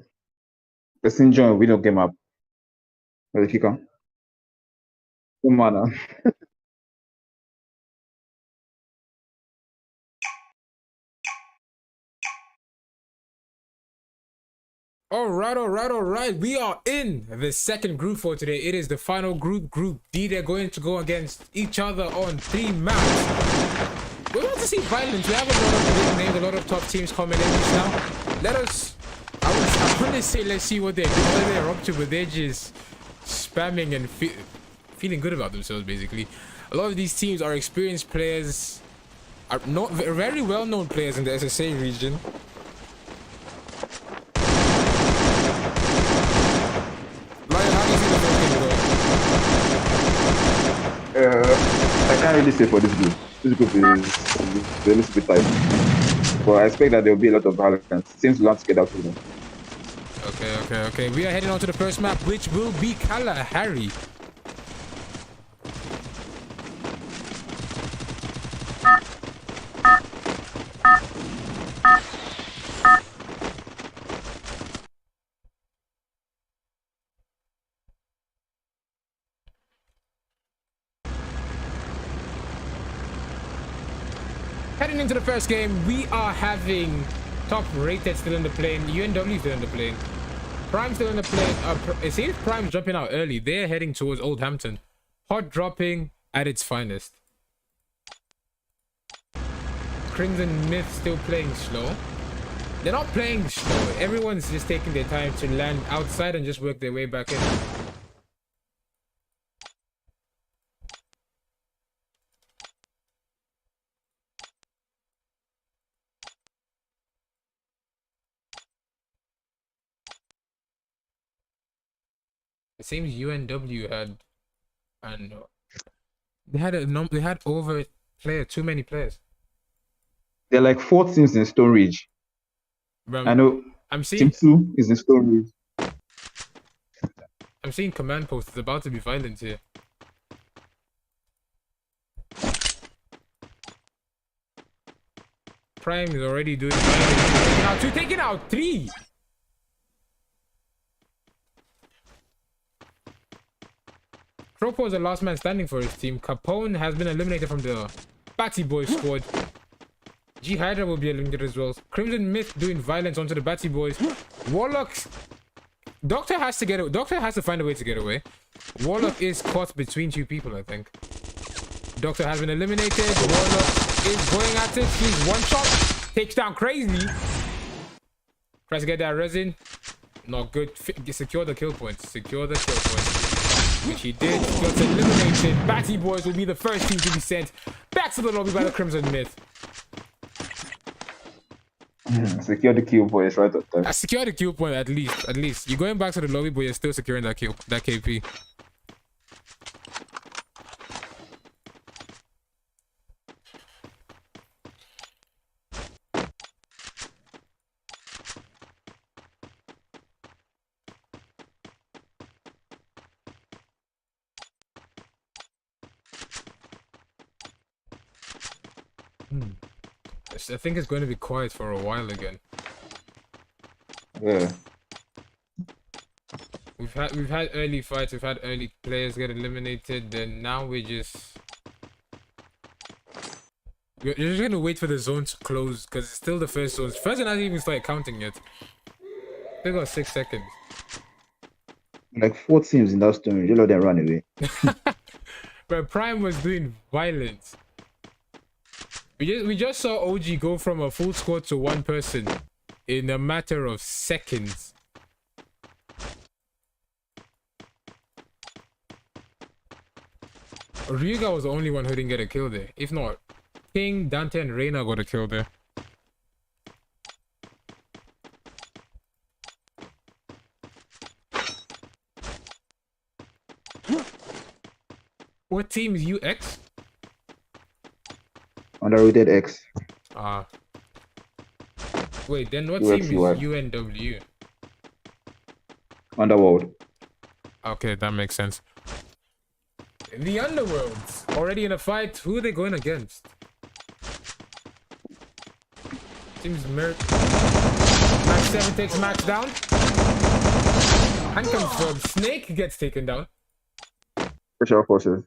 S2: Listen, John, we don't get my. Where did he come? Come on now.
S4: All right. We are in the second group for today. It is the final group, Group D. They're going to go against each other on 3 maps. We're about to see violence. We have a lot of big names, a lot of top teams coming in just now. I want to say, let's see what they're up to, but they're just spamming and feeling good about themselves. Basically, a lot of these teams are experienced players, are not very well-known players in the SSA region. Ryan, how do you see the first game going?
S2: I can't really say for this group. This group is a little bit tight. But I expect that there will be a lot of violence since we want to get out of them.
S4: Okay. We are heading on to the first map, which will be Kalahari. Heading into the first game, we are having Top Rated still in the plane, UNW still in the plane, Prime still in the plane. It seems Prime jumping out early. They're heading towards Oldhampton. Hot dropping at its finest. Crimson Myth still playing slow. They're not playing slow. Everyone's just taking their time to land outside and just work their way back in. It seems UNW had, and they had over too many players.
S2: There are like 4 teams in Stone Ridge. I know.
S4: I'm seeing
S2: Team 2 is in Stone Ridge.
S4: I'm seeing command post. It's about to be violent here. Prime is already doing violence. Taking out 3. Tropo is the last man standing for his team. Capone has been eliminated from the Batty Boys squad. G Hydra will be eliminated as well. Crimson Myth doing violence onto the Batty Boys. Warlocks. Doctor has to find a way to get away. Warlock is caught between 2 people, I think. Doctor has been eliminated. Warlock is going at it. He's one shot. Takes down Crazy. Tries to get that resin. Not good. Secure the kill point. Which he did. Got eliminated. Batty Boys will be the first team to be sent back to the lobby by the Crimson Myth.
S2: Secure the kill points right at time.
S4: Secure the kill point at least. You're going back to the lobby, but you're still securing that KP. I think it's going to be quiet for a while again.
S2: Yeah.
S4: We've had early fights. We've had early players get eliminated. Then now we're just gonna wait for the zone to close because it's still the first zone. First zone hasn't even started counting yet. Still got 6 seconds.
S2: Like 4 teams in that stone. You let them run away.
S4: But Prime was doing violence. We just saw OG go from a full squad to 1 person in a matter of seconds. Ryuga was the only one who didn't get a kill there. If not, King, Dante, and Reina got a kill there. What team is UX?
S2: Underrated X.
S4: Wait, then what team is UNW?
S2: Underworld.
S4: Okay, that makes sense. The Underworlds already in a fight. Who are they going against? Seems Max 7 takes Max down. And confirmed. Snake gets taken down.
S2: Special forces.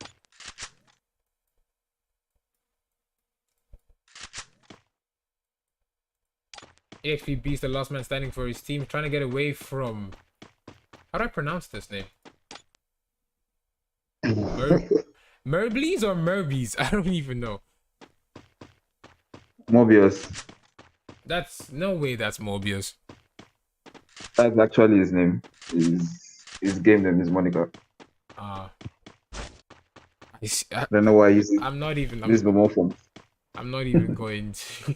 S4: EXP Beast, the last man standing for his team, trying to get away from... How do I pronounce this name? Merblies or Merbies? I don't even know.
S2: Mobius.
S4: That's... No way that's Mobius.
S2: That's actually his name. His game name is Monica. I don't know why I use it.
S4: I'm not even.
S2: This is more fun.
S4: I'm not even going to.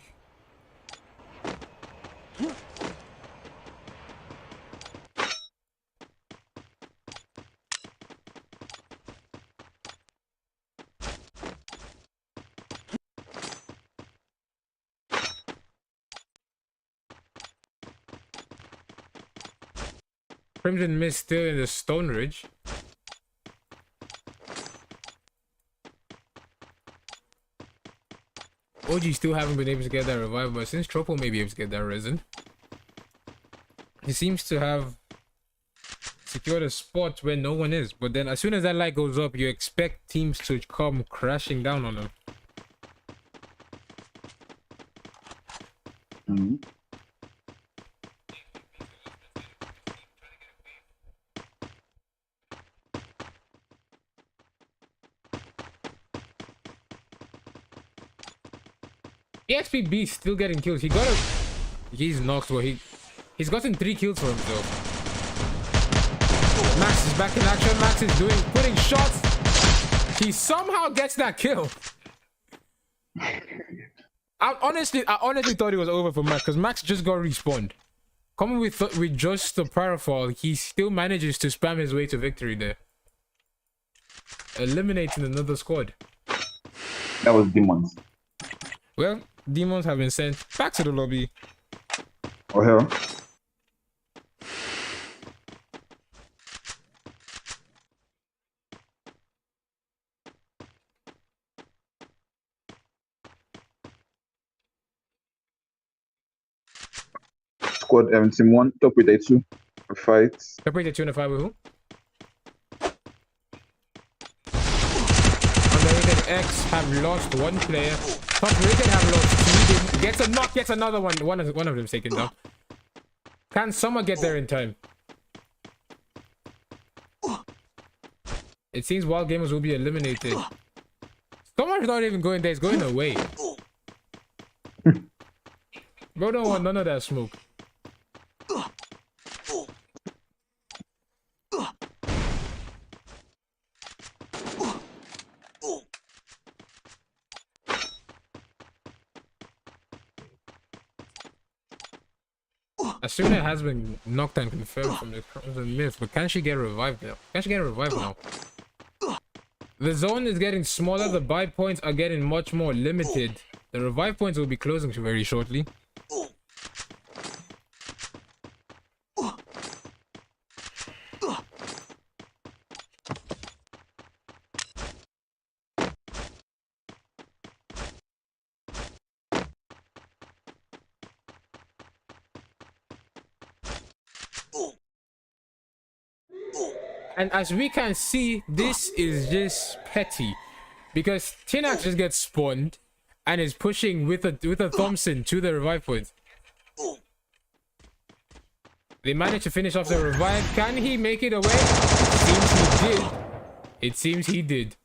S4: Crimson Mist still in the Stone Ridge. OG still haven't been able to get that revive, but since Tropo may be able to get that risen, he seems to have secured a spot where no one is. But then as soon as that light goes up, you expect teams to come crashing down on him.
S2: Mm-hmm.
S4: EXP Beast still getting kills. He's knocked, but he's gotten 3 kills for himself. Max is back in action. Max is putting shots. He somehow gets that kill. I honestly thought it was over for Max because Max just got respawned. Coming with just the parafall, he still manages to spam his way to victory there, eliminating another squad.
S2: That was Demons.
S4: Well, demons have been sent back to the lobby.
S2: Oh hell. Squad team 1, top with A2. Fight.
S4: Separated 2 and 5 with who? Underrated X have lost 1 player. Top rated have lost 2. Gets a knock, gets another one. One of them's taken down. Can Summer get there in time? It seems Wild Gamers will be eliminated. Summer's not even going there, he's going away. Bro don't want none of that smoke. Asuna has been knocked and confirmed from the Crimson Myth, but can she get revived now? Can she get revived now? The zone is getting smaller, the buy points are getting much more limited. The revive points will be closing very shortly. And as we can see, this is just petty, because Tinax just gets spawned and is pushing with a Thompson to the revive point. They managed to finish off the revive. Can he make it away? It seems he did.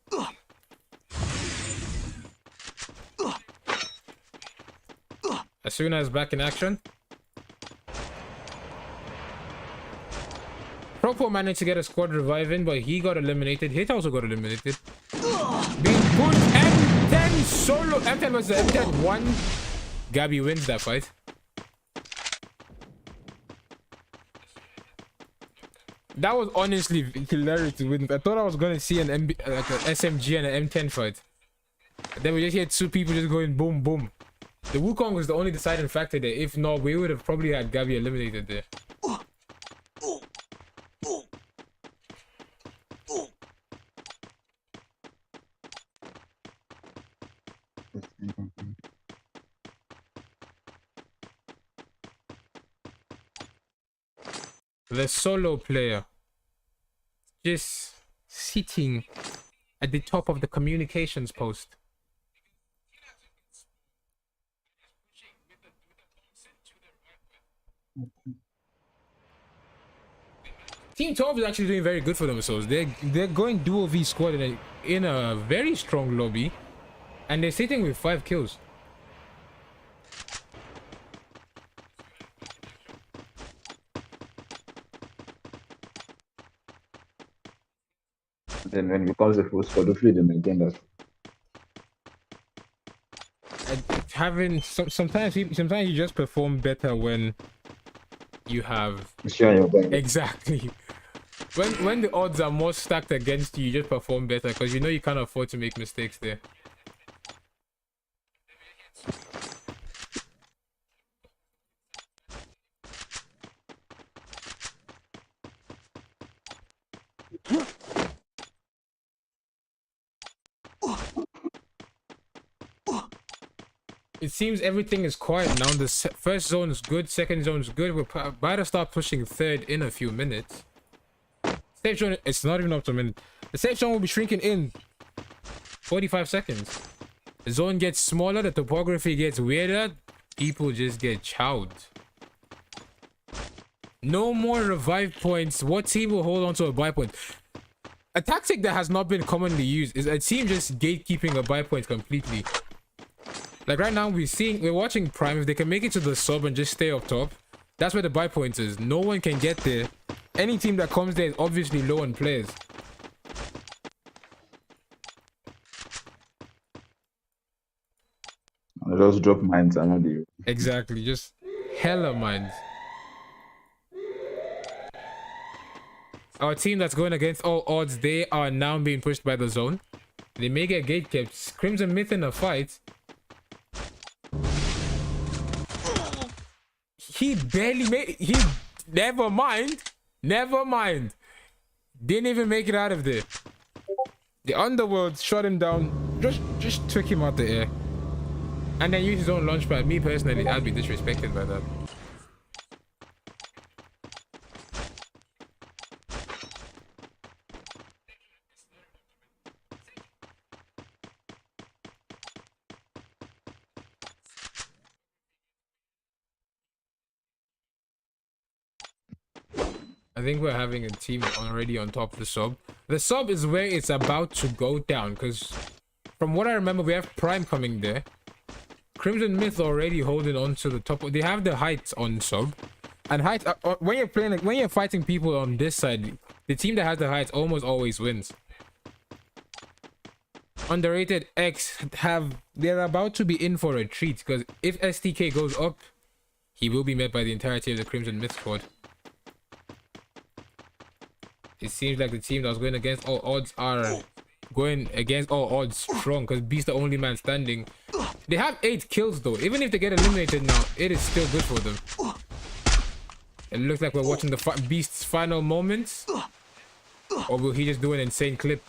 S4: Asuna is back in action. Propo managed to get a squad revive in, but he got eliminated. Hit also got eliminated. Being put M10 solo. M10 was the M10 1. Gabby wins that fight. That was honestly hilarious to win. I thought I was gonna see an SMG and an M10 fight. Then we just had 2 people just going boom boom. The Wukong was the only deciding factor there. If not, we would have probably had Gabby eliminated there. The solo player just sitting at the top of the communications post. Team 12 is actually doing very good for themselves. They're going duo v squad in a very strong lobby, and they're sitting with 5 kills.
S2: Then when it becomes a full squad, hopefully they maintain that.
S4: Sometimes you just perform better when you have
S2: Sure, you're going.
S4: exactly when the odds are more stacked against you, you just perform better because you know you can't afford to make mistakes there. It seems everything is quiet now. The first zone is good, second zone is good. We're about to start pushing third in a few minutes. Safe zone, it's not even up to a minute. The safe zone will be shrinking in 45 seconds. The zone gets smaller, the topography gets weirder, people just get chowed. No more revive points. What team will hold on to a buy point? A tactic that has not been commonly used is a team just gatekeeping a buy point completely. Like right now, we're watching Prime. If they can make it to the sub and just stay up top, that's where the buy point is. No one can get there. Any team that comes there is obviously low on players.
S2: I just drop mines and not you.
S4: Exactly, just hella mines. Our team that's going against all odds, they are now being pushed by the zone. They may get gate kept. Crimson Myth in a fight. He barely made. Never mind. Didn't even make it out of there. The underworld shot him down. Just took him out the air. And then used his own launch pad. Me personally, I'd be disrespected by that. I think we're having a team already on top of the sub. The sub is where it's about to go down because from what I remember, we have Prime coming there. Crimson Myth already holding on to the top. They have the heights on sub. And heights, when you're playing, when you're fighting people on this side, the team that has the heights almost always wins. Underrated X they're about to be in for a treat because if STK goes up, he will be met by the entirety of the Crimson Myth squad. It seems like the team that was going against all odds are going against all odds strong because Beast's the only man standing. They have 8 kills though. Even if they get eliminated now, it is still good for them. It looks like we're watching the Beast's final moments. Or will he just do an insane clip?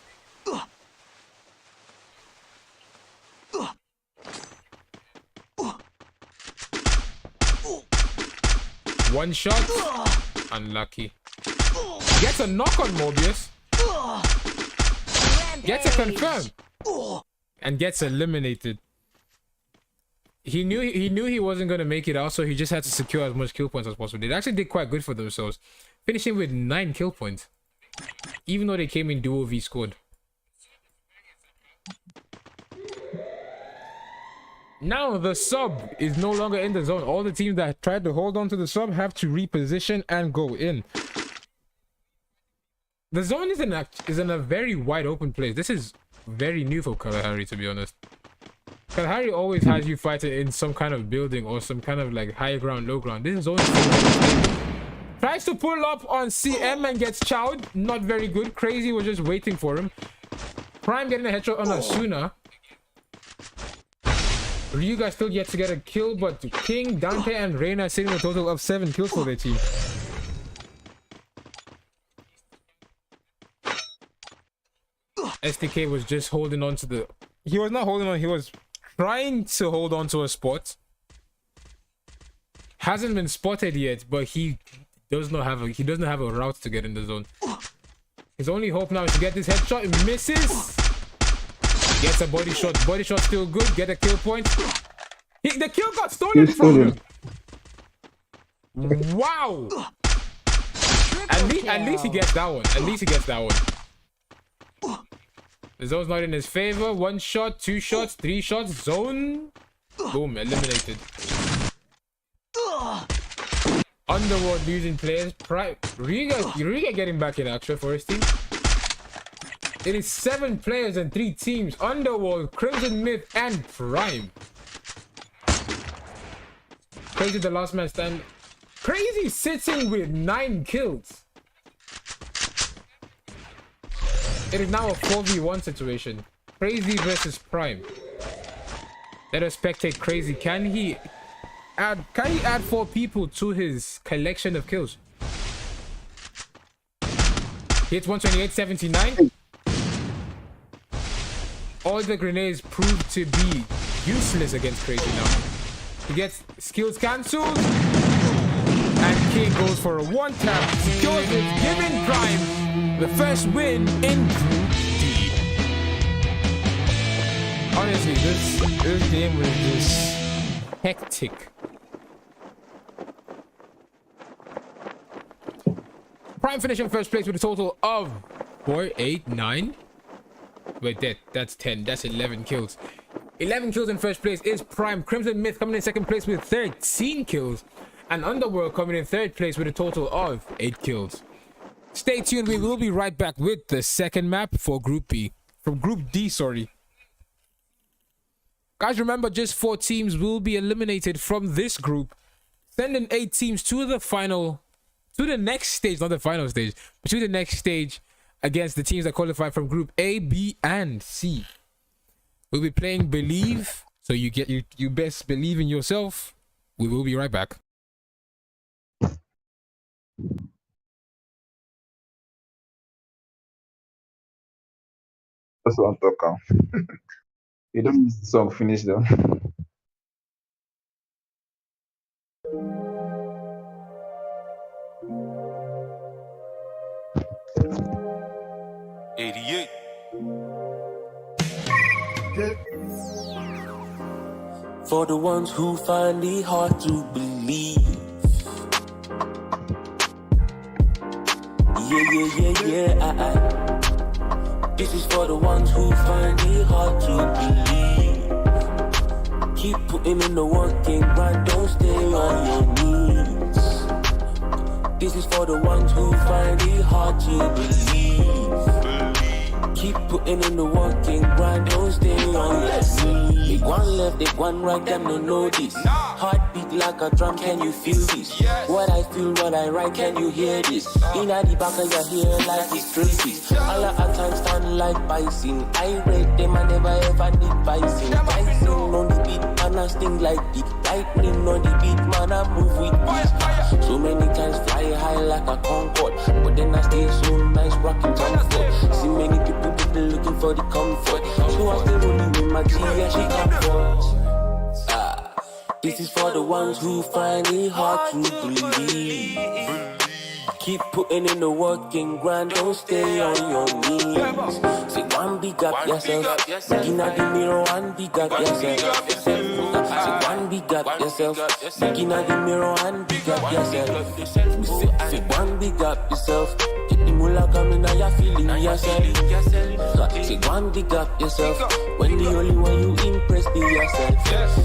S4: One shot. Unlucky. Gets a knock on Morbius. Gets a confirm. And gets eliminated. He knew he wasn't going to make it out, so he just had to secure as much kill points as possible. They actually did quite good for themselves. Finishing with 9 kill points. Even though they came in duo v squad. Now the sub is no longer in the zone. All the teams that tried to hold on to the sub have to reposition and go in. The zone is in a very wide open place. This is very new for Kalahari, to be honest. Kalahari always has you fighting in some kind of building or some kind of like high ground, low ground. This zone is tries to pull up on CM and gets chowed. Not very good. Crazy was just waiting for him. Prime getting a headshot on Asuna. Ryuga still yet to get a kill, but King, Dante, and Reina sitting a total of 7 kills for their team. STK was just holding on to the... He was not holding on, he was trying to hold on to a spot. Hasn't been spotted yet, but he does not have a route to get in the zone. His only hope now is to get this headshot. It misses. Gets a body shot. Body shot still good. Get a kill point. The kill got stolen from him. Wow. At least he gets that one. At least he gets that one. The zone's not in his favor. 1 shot, 2 shots, 3 shots. Zone. Boom. Eliminated. Underworld losing players. Riga getting back in action for his team. It is 7 players and 3 teams. Underworld, Crimson Myth, and Prime. Crazy the last man stand. Crazy sitting with 9 kills. It is now a 4v1 situation. Crazy versus Prime. Let us spectate Crazy. Can he add 4 people to his collection of kills? Hits 128, 79. All the grenades prove to be useless against Crazy now. He gets skills cancelled. And King goes for a 1-tap. Secures it, giving Prime the first win in Group D. Honestly, this game was just hectic. Prime finishing first place with a total of 4, 8, 9. Wait, that's 10. That's 11 kills. 11 kills in first place is Prime. Crimson Myth coming in second place with 13 kills. And Underworld coming in third place with a total of 8 kills. Stay tuned. We will be right back with the second map for Group B. From Group D, sorry. Guys, remember, just 4 teams will be eliminated from this group. Sending 8 teams to the final, to the next stage, not the final stage, but to the next stage against the teams that qualify from Group A, B, and C. We'll be playing Believe, so you best believe in yourself. We will be right back.
S2: That's what I'm talking. You don't miss the song finish though.
S5: For the ones who find it hard to believe. Yeah. This is for the ones who find it hard to believe. Keep putting in the work and grind, don't stay on your knees. This is for the ones who find it hard to believe. Keep putting in the work and grind, don't stay on your knees. They one left, they one right, them don't know this. Heartbeat like a drum, can you feel this? What I feel, what I write, can you hear this? In the back of your hair like it's crazy. All at times stand like bison. I rate them, I never ever need bison. Bison on the beat, man, I sting like the lightning on the beat, man, I move with peace. So many times fly high like a Concorde, but then I stay so nice, rocking comfort. See many people looking for the comfort, so I stay rolling with my G, yeah, she comfort. This is for the ones who find it hard to believe. Keep putting in the work and grind, don't stay on your knees. Say one big up yourself, looking at the mirror, one big up yourself. Say one big up yourself, looking at the mirror, one big up yourself. Say one big up yourself, get the moolah coming, now you're feeling yourself. Say one big up yourself, when the only one you impress be yourself.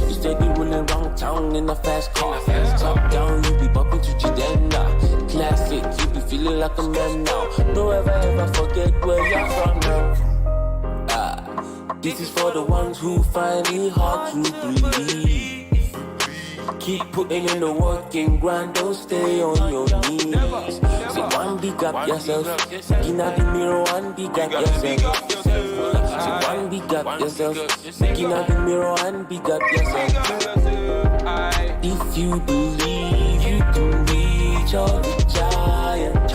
S5: You steady rolling round town in a fast car, top down, you be bumping to Jidenda. Classic, you be feeling like a man now. Don't ever forget where you're from now. This is for the ones who find it hard to believe. Keep putting in the work and grind, don't stay on your knees. Say one big up yourself, looking at the mirror, one big up yourself. Say one big up yourself, looking at the mirror, one big up yourself. If you believe you can reach all the giants,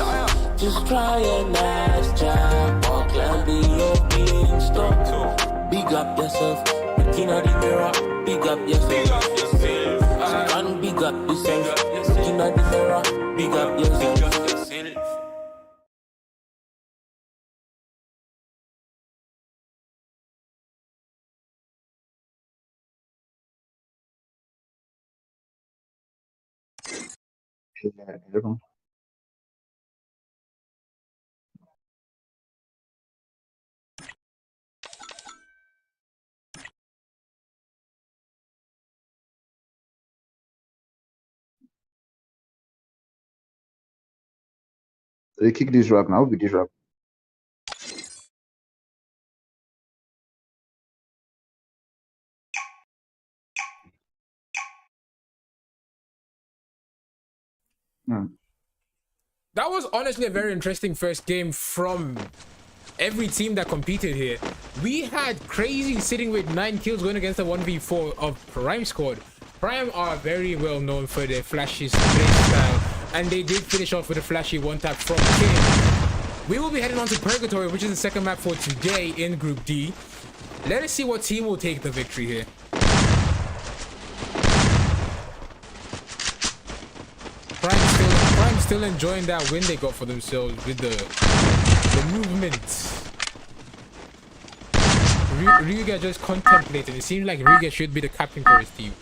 S5: just try and ask Jack or climb your beanstalk. Big up yourself, looking at the mirror, big up yourself. So one big up yourself, looking at the mirror, big up yourself.
S2: They kick this rap now with this rap.
S4: That was honestly a very interesting first game from every team that competed here. We had Crazy sitting with 9 kills going against the 1v4 of Prime squad. Prime are very well known for their flashy play style, and they did finish off with a flashy one-tap from King. We will be heading on to Purgatory, which is the second map for today in Group D. Let us see what team will take the victory here. Prime still enjoying that win they got for themselves with the movement. Ryuga just contemplating. It seems like Ryuga should be the captain for his team.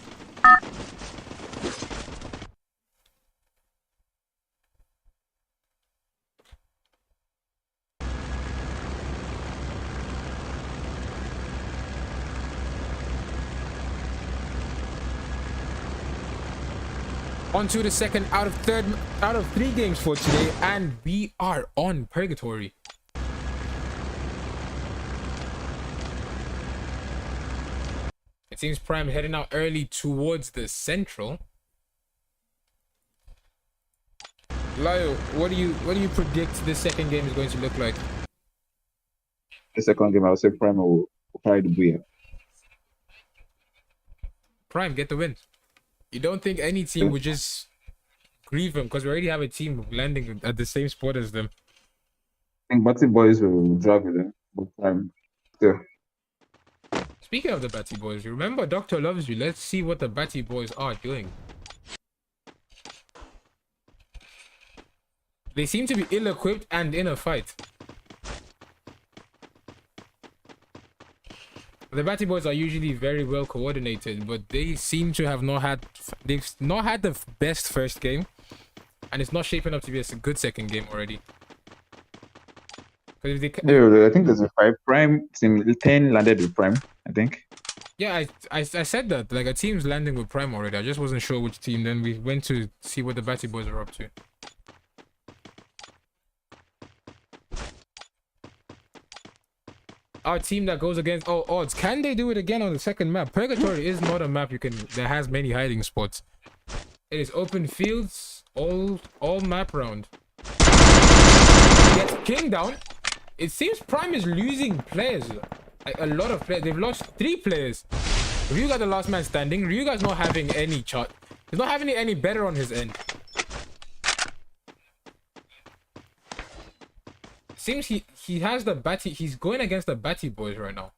S4: On to the second out of 3 games for today, and we are on Purgatory. It seems Prime heading out early towards the central. Lyle, what do you predict this second game is going to look like?
S2: The second game, I would say Prime will try the win.
S4: Prime, get the win. You don't think any team would just grieve them because we already have a team landing at the same spot as them?
S2: I think Batty Boys will drag with them, but Prime still.
S4: Speaking of the Batty Boys, you remember Doctor loves you. Let's see what the Batty Boys are doing. They seem to be ill-equipped and in a fight. The Batty Boys are usually very well coordinated, but they seem to have they've not had the best first game, and it's not shaping up to be a good second game already. If they,
S2: I think there's a 5 Prime team. 10 landed with Prime, I think.
S4: Yeah, I said that. Like, a team's landing with Prime already. I just wasn't sure which team. Then we went to see what the Batty Boys are up to. Our team that goes against odds. Can they do it again on the second map? Purgatory is not a map that has many hiding spots. It is open fields all map round. Gets King down. It seems Prime is losing players. Like, a lot of players. They've lost 3 players. Ryuga the last man standing. Ryuga's not having any chart. He's not having it any better on his end. Seems he has the Batty. He's going against the Batty Boys right now.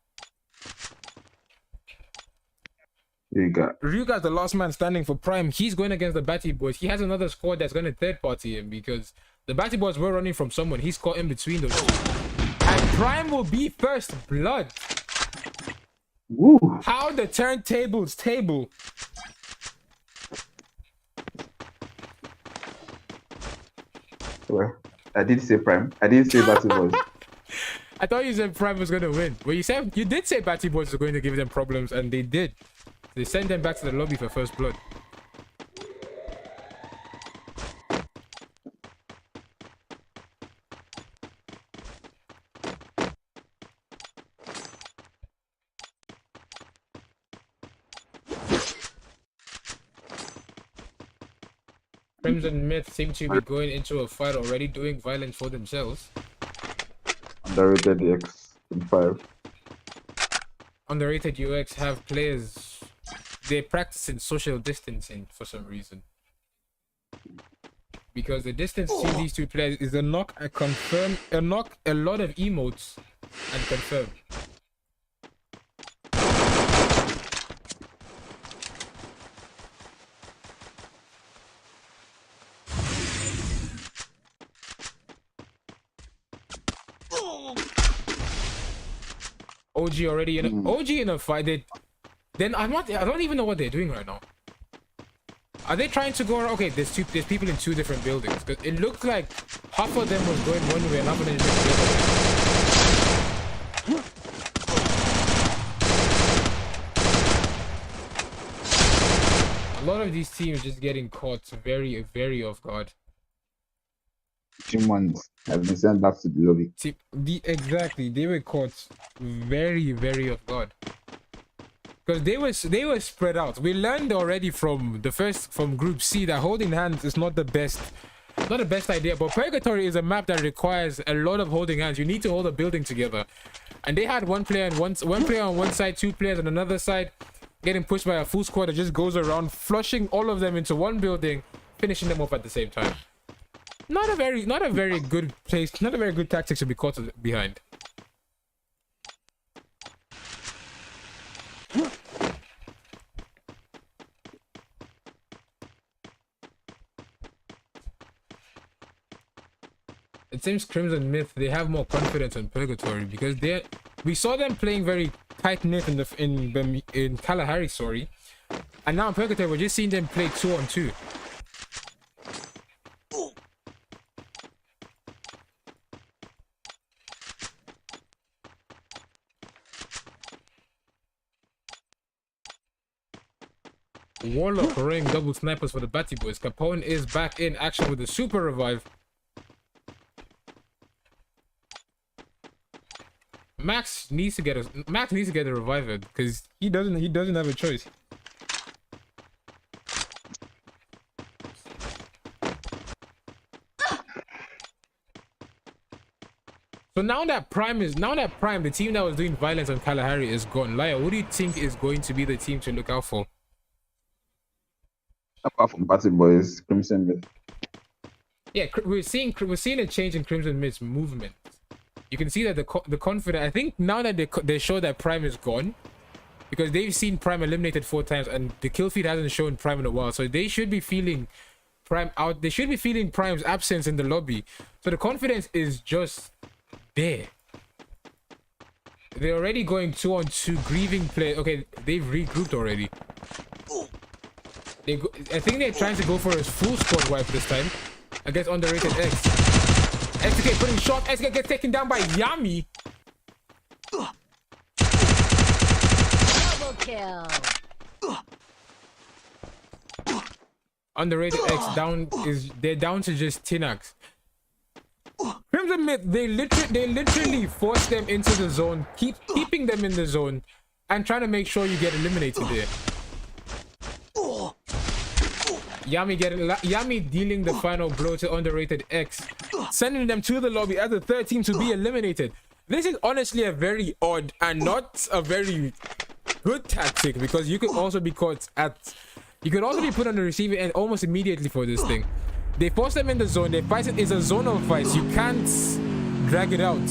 S4: Ryuga's the last man standing for Prime. He's going against the Batty Boys. He has another squad that's going to third party him because the Batty Boys were running from someone. He's caught in between those two. And Prime will be first blood.
S2: Woo.
S4: How the turntables table.
S2: Well, I did say Prime. I didn't say Batty Boys.
S4: I thought you said Prime was going to win. Well, you did say Batty Boys were going to give them problems, and they did. They sent them back to the lobby for first blood. Crimson Myth seem to be going into a fight already, doing violence for themselves.
S2: Underrated X in 5.
S4: Underrated UX have players. They're practicing social distancing for some reason. Because the distance between these 2 players is a knock, a confirm, a knock, a lot of emotes, and confirm. OG already in OG in a fight. Then I don't even know what they're doing right now. Are they trying to go around? Okay, there's people in 2 different buildings. Cause it looked like half of them was going one way and half of them was going the other way. A lot of these teams just getting caught very, very off guard.
S2: Team ones have been sent back to the lobby.
S4: Exactly, they were caught very, very off guard. Because they were spread out. We learned already from Group C that holding hands is not the best idea. But Purgatory is a map that requires a lot of holding hands. You need to hold a building together, and they had one player on one side, 2 players on another side, getting pushed by a full squad that just goes around flushing all of them into one building, finishing them off at the same time. Not a very good place. Not a very good tactic to be caught behind. It seems Crimson Myth, they have more confidence in Purgatory because we saw them playing very tight knit in Kalahari, sorry, and now in Purgatory we're just seeing them play 2-on-2. Warlock ring double snipers for the Batty Boys. Capone is back in action with the super revive. Max needs to get a reviver because he doesn't have a choice. So now that Prime, the team that was doing violence on Kalahari is gone. Laya, what do you think is going to be the team to look out for?
S2: Apart from Batty Boys, Crimson Myth.
S4: Yeah, we're seeing a change in Crimson Myth's movement. You can see that the confidence. I think now that they show that Prime is gone, because they've seen Prime eliminated 4 times, and the kill feed hasn't shown Prime in a while, so they should be feeling Prime out. They should be feeling Prime's absence in the lobby. So the confidence is just there. They're already going 2-on-2 grieving play. Okay, they've regrouped already. I think they're trying to go for a full squad wipe this time against underrated X. XK putting shot. XK gets taken down by Yami.
S7: Double kill.
S4: Underrated X they're down to just Tinax. Crimson Myth, they literally force them into the zone, keeping them in the zone, and trying to make sure you get eliminated there. Yami dealing the final blow to underrated X, sending them to the lobby as the third team to be eliminated. This is honestly a very odd and not a very good tactic, because you could also be caught you could also be put on the receiving end almost immediately for this thing. They force them in the zone. They fight it. It's a zonal fight. You can't drag it out.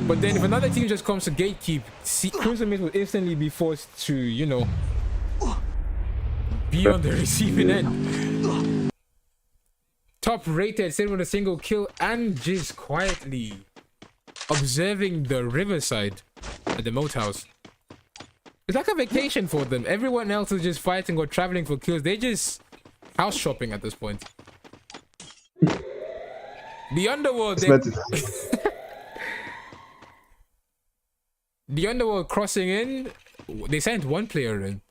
S4: But then if another team just comes to gatekeep, Crimson Myth will instantly be forced to, you know, be on the receiving end. Top rated, sitting with a single kill and just quietly observing the riverside at the moat house. It's like a vacation for them. Everyone else is just fighting or traveling for kills. They're just house shopping at this point. The underworld, the underworld crossing in, they sent 1 player in.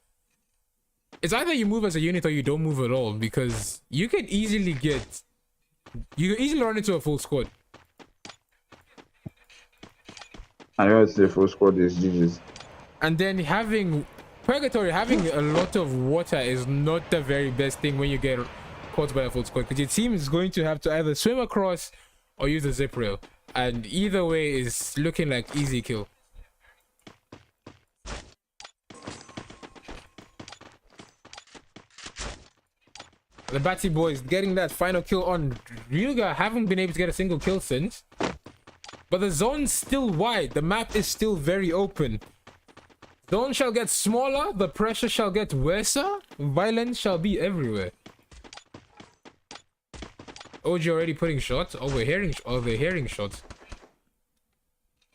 S4: It's either you move as a unit or you don't move at all, because you can easily run into a full squad.
S2: I know it's the full squad is GG's.
S4: And then having Purgatory, having a lot of water is not the very best thing when you get caught by a full squad, because your team is going to have to either swim across or use a zip rail, and either way is looking like easy kill. The Batty Boys getting that final kill on Ryuga. Haven't been able to get a single kill since, but the zone's still wide. The map is still very open. Zone shall get smaller, the pressure shall get worse, violence shall be everywhere. OG already putting shots. Oh, they're hearing shots.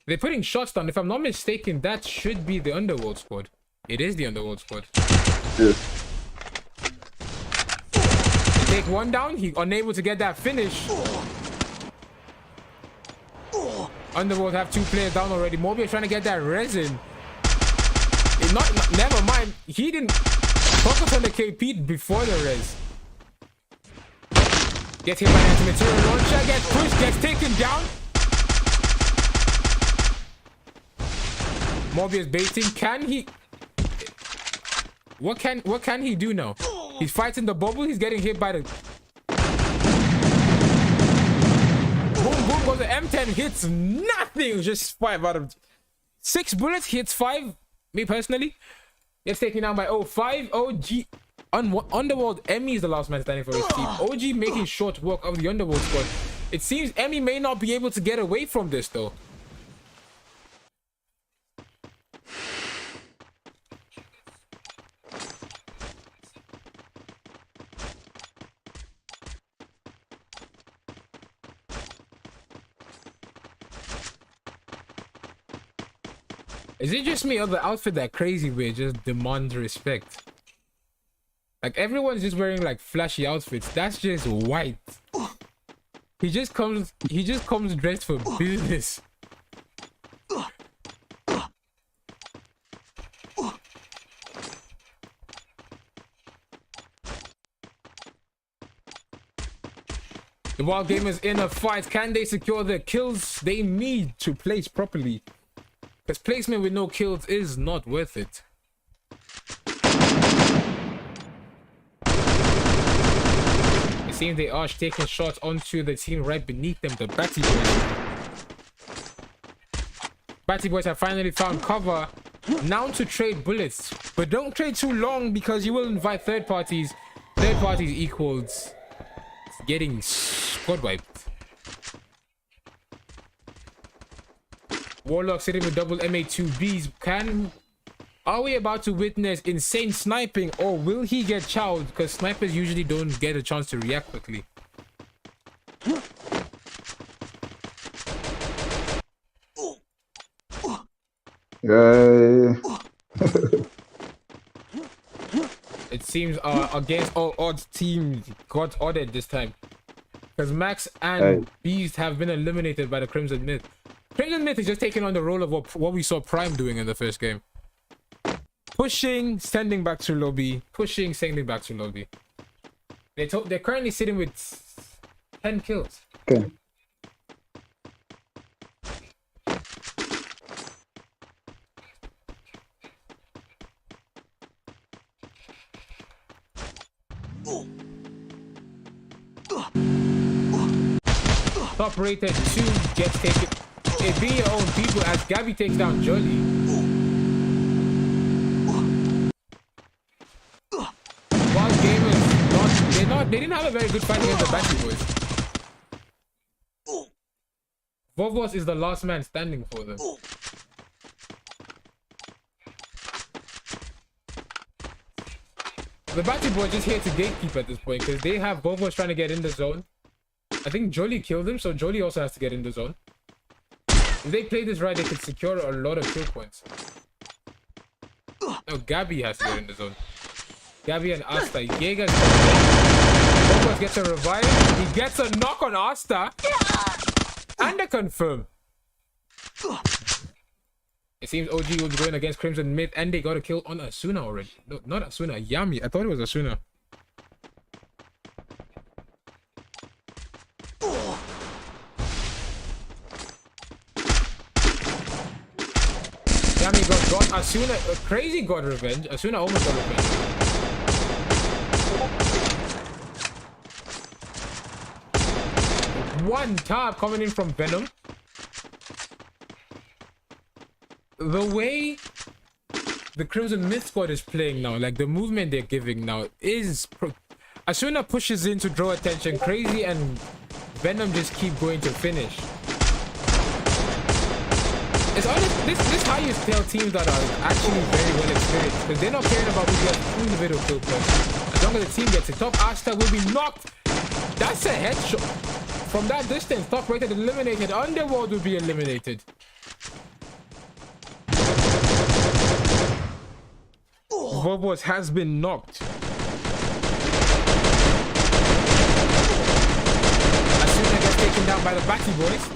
S4: They're putting shots down. If I'm not mistaken, that should be the Underworld squad. It is the Underworld squad.
S2: Yes.
S4: They take 1 down. He unable to get that finish. Underworld have 2 players down already. Moby trying to get that resin. Never mind. He didn't focus on the KP before the res. Gets hit by an anti-material launcher, gets pushed, gets taken down. Mobius baiting. Can he? What can he do now? He's fighting the bubble. He's getting hit by the boom boom goes the M10 hits nothing. Just 5 out of 6 bullets. Hits 5. Me personally, gets taken down by 5 OG. Underworld Emmy is the last man standing for his team. OG making short work of the Underworld squad. It seems Emmy may not be able to get away from this though. Is it just me or the outfit that crazy weird just demands respect? Like everyone's just wearing like flashy outfits. That's just white. He just comes dressed for business. The Wild Gamers in a fight. Can they secure the kills they need to place properly? Because placement with no kills is not worth it. It seems they are taking shots onto the team right beneath them, the Batty Boys. Batty Boys have finally found cover. Now to trade bullets. But don't trade too long because you will invite third parties. Third parties equals getting squad wiped. Warlock sitting with double MA2Bs. Are we about to witness insane sniping or will he get chowed? Because snipers usually don't get a chance to react quickly.
S2: Yeah.
S4: It seems against all odds team got ordered this time. Because Max and Beast have been eliminated by the Crimson Myth. Crimson Myth is just taking on the role of what we saw Prime doing in the first game. Pushing, sending back to lobby. Pushing, sending back to lobby. They're currently sitting with 10 kills.
S2: Okay.
S4: Top rated 2 gets taken. It be your own people as Gabby takes down Jolly. Wild Gamers, they didn't have a very good fight against the Batty Boys. Vovos is the last man standing for them. The Batty Boys just here to gatekeep at this point because they have Vovos trying to get in the zone. I think Jolie killed him, so Jolie also has to get in the zone. If they play this right, they could secure a lot of kill points. No, Gabby has to get in the zone. Gabby and Asta. Jaeger's Vovos gets a revive. He gets a knock on Asta. And a confirm. It seems OG will be going against Crimson Myth, and they got a kill on Asuna already. No, not Asuna, Yami. I thought it was Asuna. Yami got Asuna, crazy got revenge. Asuna almost got revenge. One tap coming in from Venom. The way the Crimson Myth squad is playing now, like the movement they're giving now is Asuna pushes in to draw attention. Crazy and Venom just keep going to finish. It's honest, this is how you tell teams that are actually very well experienced, because they're not caring about who gets individual kill points. As long as the team gets it. Top Asta will be knocked. That's a headshot. From that distance, top rated eliminated. Underworld will be eliminated. Vovos has been knocked. Asuna gets taken down by the Batty Boys.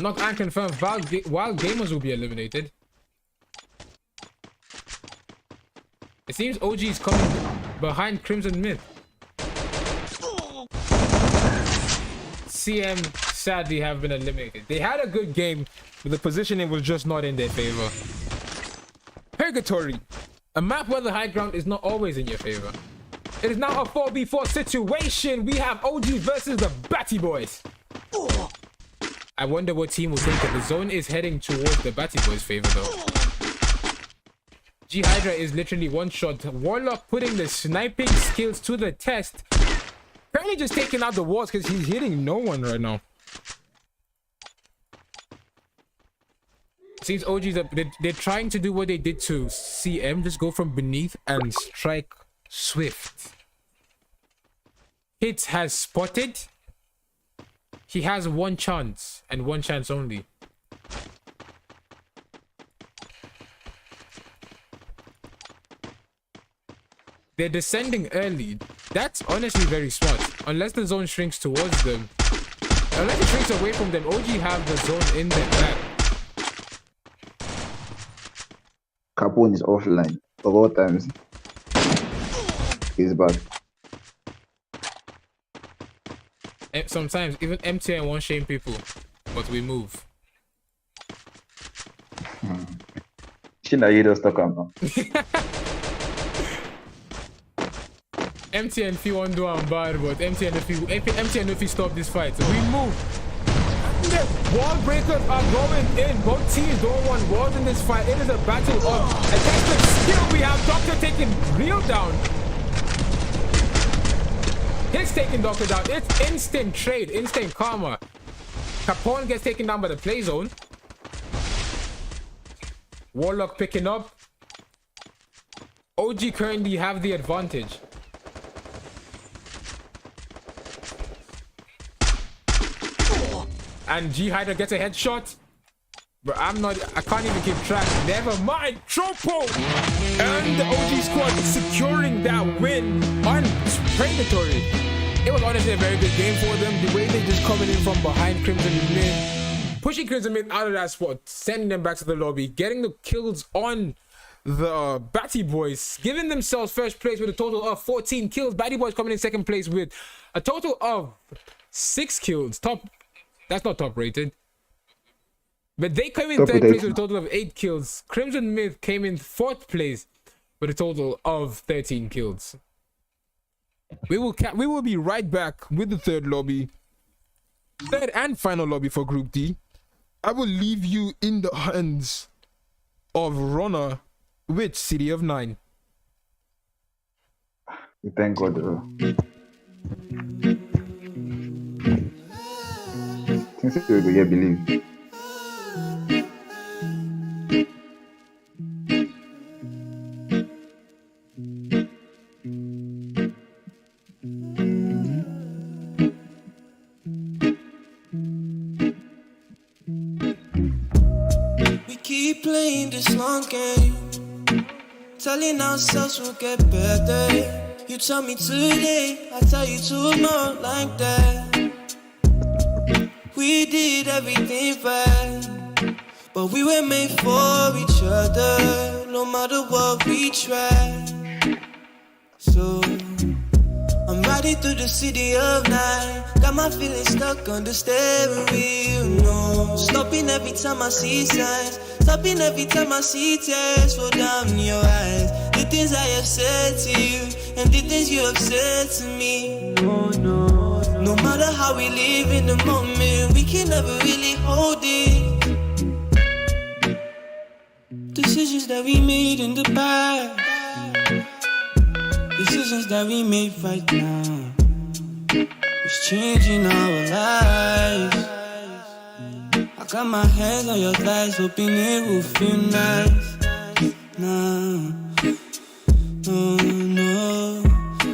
S4: Knock and confirmed. Wild Gamers will be eliminated. It seems OG is coming behind Crimson Myth. CM sadly have been eliminated. They had a good game, but the positioning was just not in their favor. Purgatory A map where the high ground is not always in your favor. It is now a 4v4 situation. We have OG versus the Batty Boys. I wonder what team will take it. The zone is heading towards the Batty Boys' favor though. G Hydra is literally one shot. Warlock putting the sniping skills to the test. Apparently just taking out the walls because he's hitting no one right now. Seems OG's up. They're trying to do what they did to CM. Just go from beneath and strike swift. Hits has spotted. He has one chance and one chance only. They're descending early. That's honestly very smart. Unless the zone shrinks towards them. Unless it shrinks away from them, OG have the zone in their back.
S2: Capone is offline of all times. He's back.
S4: Sometimes even MTN won't shame people, but we move.
S2: Shina, you don't stuck on now.
S4: MTN if you want to do I'm bad, but MTN if you stop this fight, so we move. The wall breakers are going in. Both teams don't want walls in this fight. It is a battle of attachment skill. We have Doctor taking real down. He's taking Doctor down. It's instant trade, instant karma. Capone gets taken down by the play zone. Warlock picking up. OG currently have the advantage. And G Hydra gets a headshot. But I can't even keep track. Never mind. Tropo! And the OG squad securing that win on Predatory. It was honestly a very good game for them. The way they just coming in from behind Crimson Mid, pushing Crimson Mid out of that spot, sending them back to the lobby, getting the kills on the Batty Boys, giving themselves first place with a total of 14 kills. Batty Boys coming in second place with a total of 6 kills. That's not top rated. But they came in third place with a total of 8 kills. Crimson Myth came in 4th place with a total of 13 kills. We will be right back with the third and final lobby for Group D. I will leave you in the hands of Runner with City of 9.
S2: Thank God. Since we will believe.
S3: We keep playing this long game, telling ourselves we'll get better. You tell me today, I tell you tomorrow, like that. We did everything right, but we were made for each other, no matter what we try. So I'm riding through the city of night, got my feelings stuck on the steering wheel. No, stopping every time I see signs, stopping every time I see tears fall down in your eyes. The things I have said to you and the things you have said to me. No matter how we live in the moment, we can never really hold it. Decisions that we made in the past, decisions that we made right now, it's changing our lives. I got my hands on your thighs, hoping it will feel nice. No,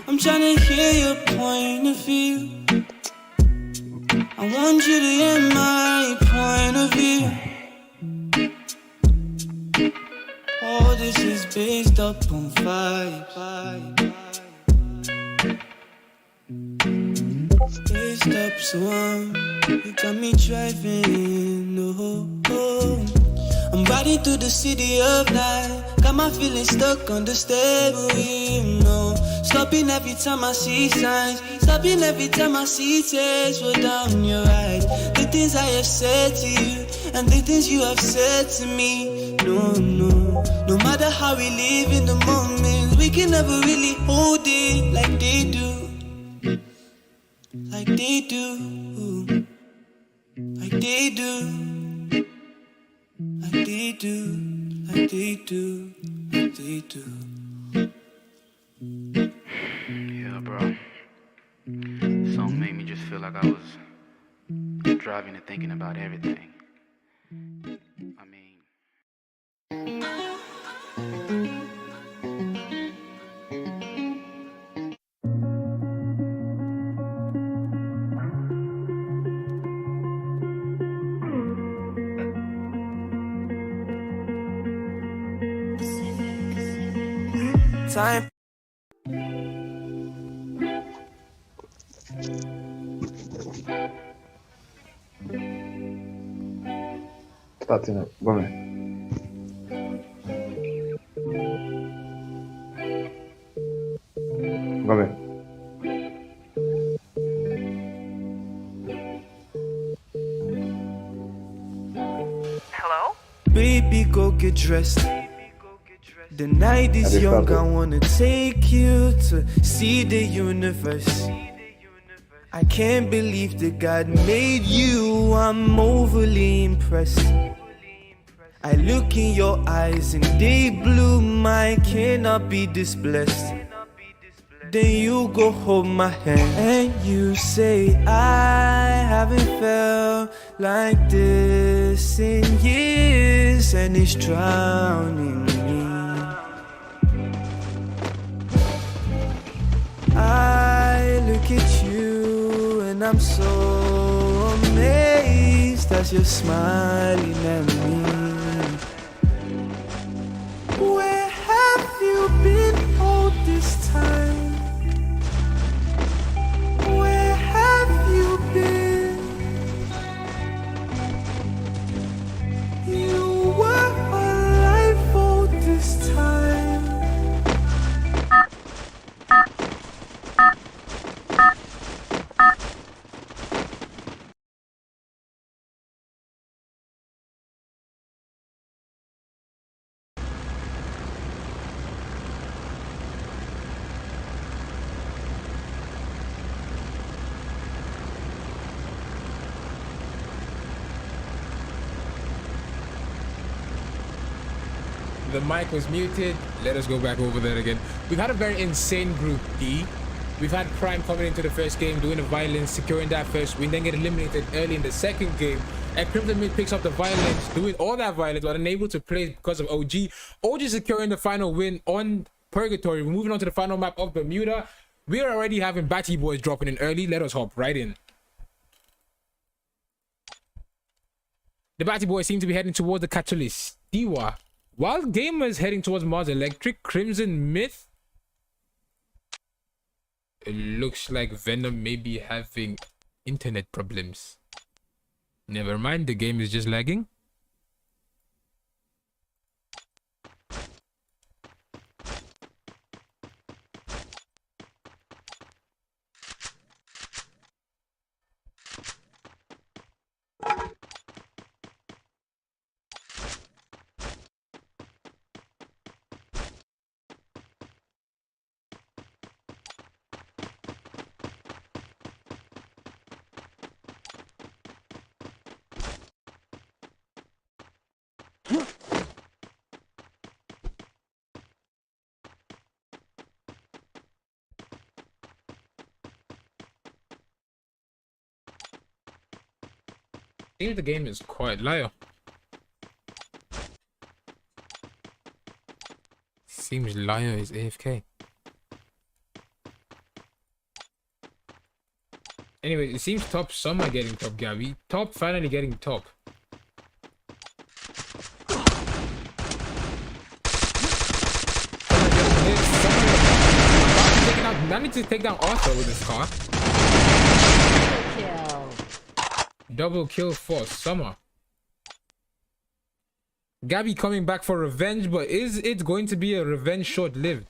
S3: I'm trying to hear your point of view. I want you to hear my point of view. All this is based up on vibes. Based up, so you got me driving. Oh. I'm riding through the city of night, got my feelings stuck on the steering wheel. No, stopping every time I see signs, stopping every time I see tears roll down your eyes. The things I have said to you and the things you have said to me. no, no. No matter how we live in the moment, we can never really hold it like they do. Like they do. Like they do. Like they do. Like they do. Like they do.
S1: Yeah, bro. Song made me just feel like I was driving and thinking about everything. I mean,
S3: time.
S2: Starting up. Go on. Go on.
S3: Baby, go get dressed. The night is young, I wanna take you to see the universe. I can't believe that God made you, I'm overly impressed. I look in your eyes and they blue, mine cannot be this blessed. Then you go hold my hand and you say, I haven't felt like this in years, and it's drowning me. I look at you and I'm so amazed as you're smiling at me. Where have you been all this time? Where have you been? You were alive all this time.
S4: The mic was muted. Let us go back over that again. We've had a very insane Group D. We've had Prime coming into the first game, doing the violence, securing that first win, then get eliminated early in the second game. And Crimson Mid picks up the violence, doing all that violence, but unable to play because of OG. OG securing the final win on Purgatory. We're moving on to the final map of Bermuda. We are already having Batty Boys dropping in early. Let us hop right in. The Batty Boys seem to be heading towards the Catalyst Diwa. While Gamers heading towards Mars Electric, Crimson Myth. It looks like Venom may be having internet problems. Never mind, the game is just lagging. Seems the game is quite liar. Seems liar is AFK. Anyway, it seems top some are getting top, Gabby. Top finally getting top. I need to take down Arthur with this car. Double kill for Summer. Gabby coming back for revenge, but is it going to be a revenge short-lived?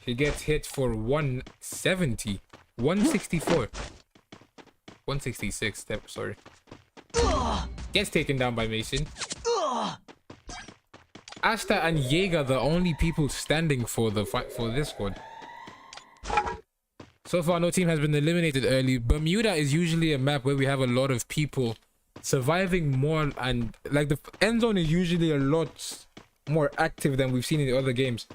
S4: He gets hit for 170. 164. 166. Sorry. Gets taken down by Mason. Asta and Jaeger, the only people standing for the fight for this squad. So far, no team has been eliminated early. Bermuda is usually a map where we have a lot of people surviving more, and like the end zone is usually a lot more active than we've seen in the other games.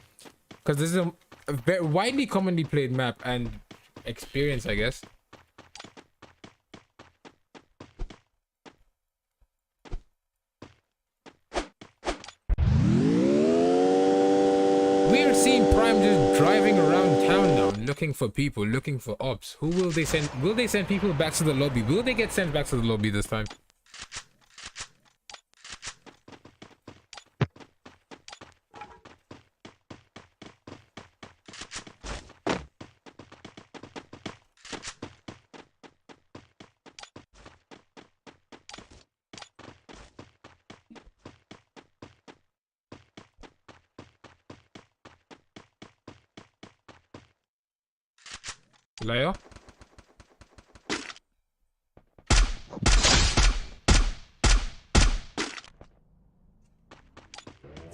S4: Because this is a very widely commonly played map and experience, I guess. We're seeing Prime just driving around town now, looking for people, looking for ops. Who will they send? Will they send people back to the lobby? Will they get sent back to the lobby this time? Leo?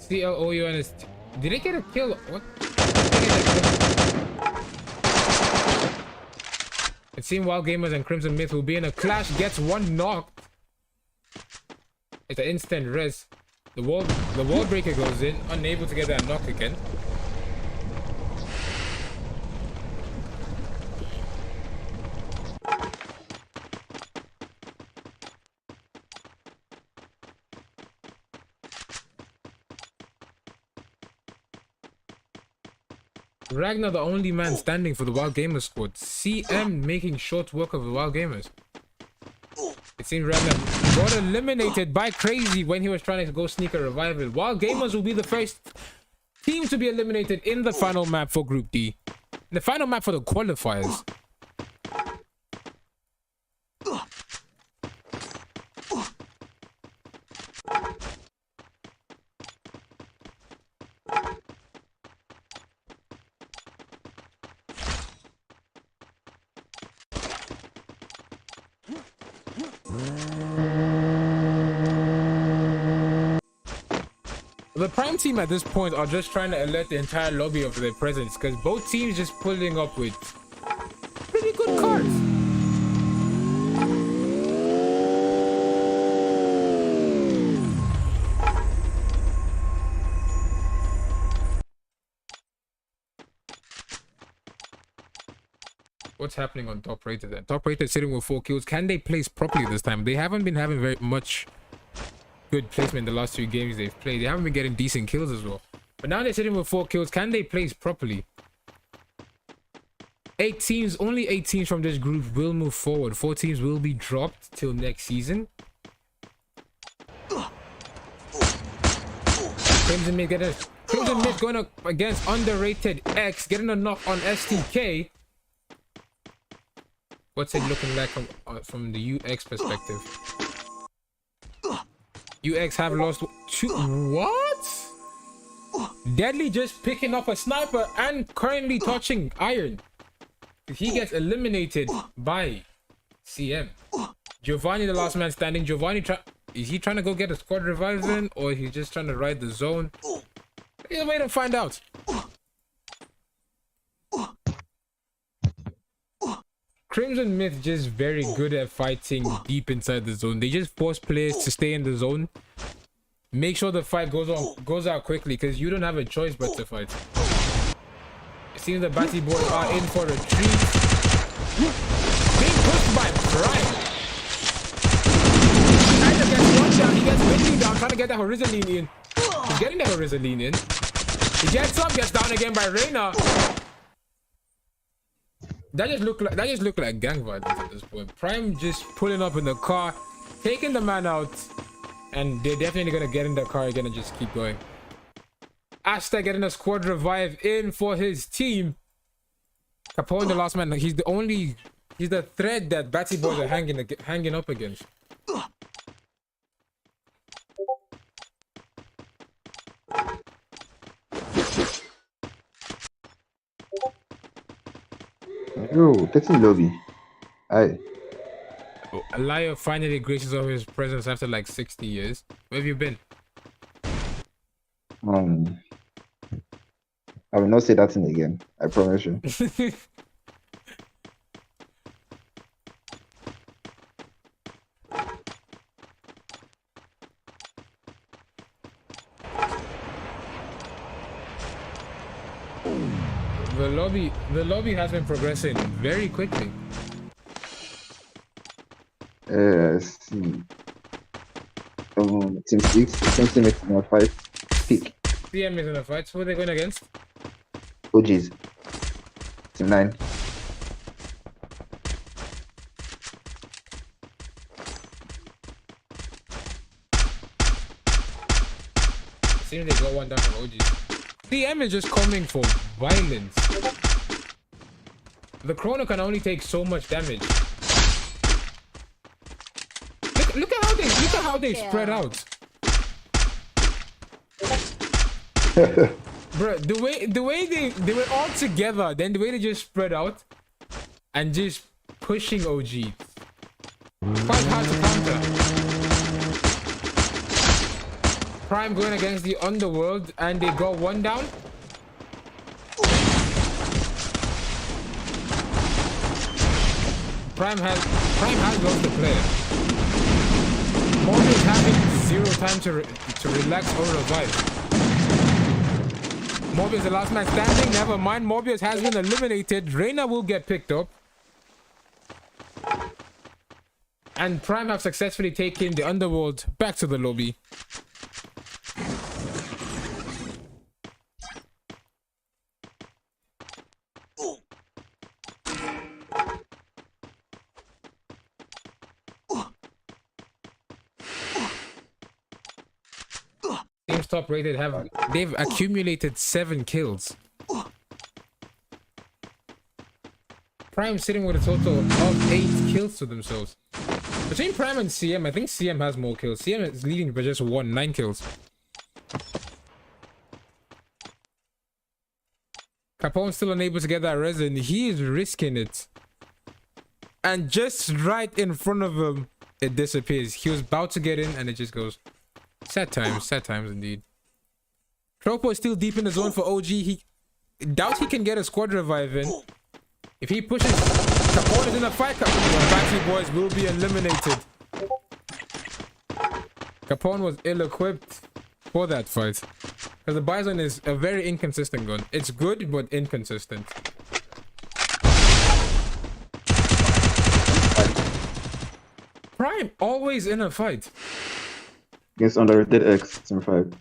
S4: CLOUN. Did they get a kill? What? It seems Wild Gamers and Crimson Myth will be in a clash. Gets one knocked. It's an instant res. The wall breaker goes in, unable to get that knock again. Ragnar, the only man standing for the Wild Gamers squad. CM making short work of the Wild Gamers. It seems Ragnar got eliminated by Crazy when he was trying to go sneak a revival. Wild Gamers will be the first team to be eliminated in the final map for Group D. The final map for the qualifiers. The Prime team at this point are just trying to alert the entire lobby of their presence, because both teams just pulling up with pretty good cards. What's happening on top rated then? Top rated sitting with 4 kills. Can they place properly this time? They haven't been having very much good placement the last 2 games they've played. They haven't been getting decent kills as well. But now they're sitting with 4 kills. Can they place properly? 8 teams, only 8 teams from this group will move forward. 4 teams will be dropped till next season. Crimson Myth going up against underrated X, getting a knock on STK. What's it looking like from the UX perspective? UX have lost 2. What? Deadly just picking up a sniper and currently touching Iron. He gets eliminated by CM. Giovanni, the last man standing. Giovanni, is he trying to go get a squad revive in, or he's just trying to ride the zone? Either way to find out. Crimson Myth just very good at fighting deep inside the zone. They just force players to stay in the zone. Make sure the fight goes out quickly, because you don't have a choice but to fight. It seems the Batty boys are in for a treat. Being pushed by Prime. Either gets one down, he gets Whitney down, trying to get that horizon lean in. He's getting that horizon lean in. He gets up, gets down again by Reyna. That just looked like gang violence at this point. Prime just pulling up in the car, taking the man out, and they're definitely gonna get in the car again and just keep going. Asta getting a squad revive in for his team. Capone, the last man, he's the thread that Batty boys are hanging up against.
S2: Yo, that's in lobby. Aye.
S4: Alaya finally graces over his presence after like 60 years. Where have you been?
S2: I will not say that thing again. I promise you.
S4: The lobby has been progressing very quickly.
S2: See. Team 6, team 8 in a fight. Pick.
S4: CM is in a fight. Who are they going against?
S2: OGs. Team 9.
S4: Seems they got one down from OGs. CM is just coming for violence. The Chrono can only take so much damage. Look at how they spread out. Bro, the way they were all together, then the way they just spread out and just pushing OG. Quite hard to counter. Prime going against the Underworld and they got one down. Prime has lost the player. Morbius having zero time to relax or revive. Morbius the last man standing. Never mind. Morbius has been eliminated. Reina will get picked up. And Prime have successfully taken the Underworld back to the lobby. Teams top rated they've accumulated 7 kills. Prime sitting with a total of 8 kills to themselves. Between Prime and CM, I think CM has more kills. CM is leading by just 9 kills. Capone still unable to get that resin. He is risking it. And just right in front of him, it disappears. He was about to get in and it just goes. Sad times indeed. Tropo is still deep in the zone for OG. He doubt he can get a squad revive in. If he pushes, Capone is in a fight. The Battery Boys will be eliminated. Capone was ill-equipped for that fight. Because the Bison is a very inconsistent gun. It's good, but inconsistent. Prime, always in a fight.
S2: Against Underrated X, Team 5.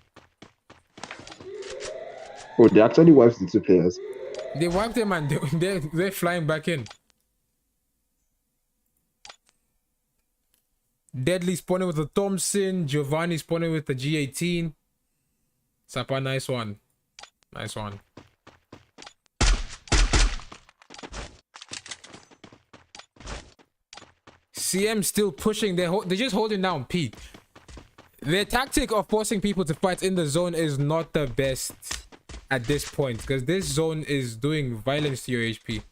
S2: Oh, they actually wiped the 2 players.
S4: They wiped them and they're flying back in. Deadly spawning with the Thompson. Giovanni spawning with the G18. Sapa, nice one. Nice one. CM still pushing. They're just holding down P. Their tactic of forcing people to fight in the zone is not the best at this point, because this zone is doing violence to your HP.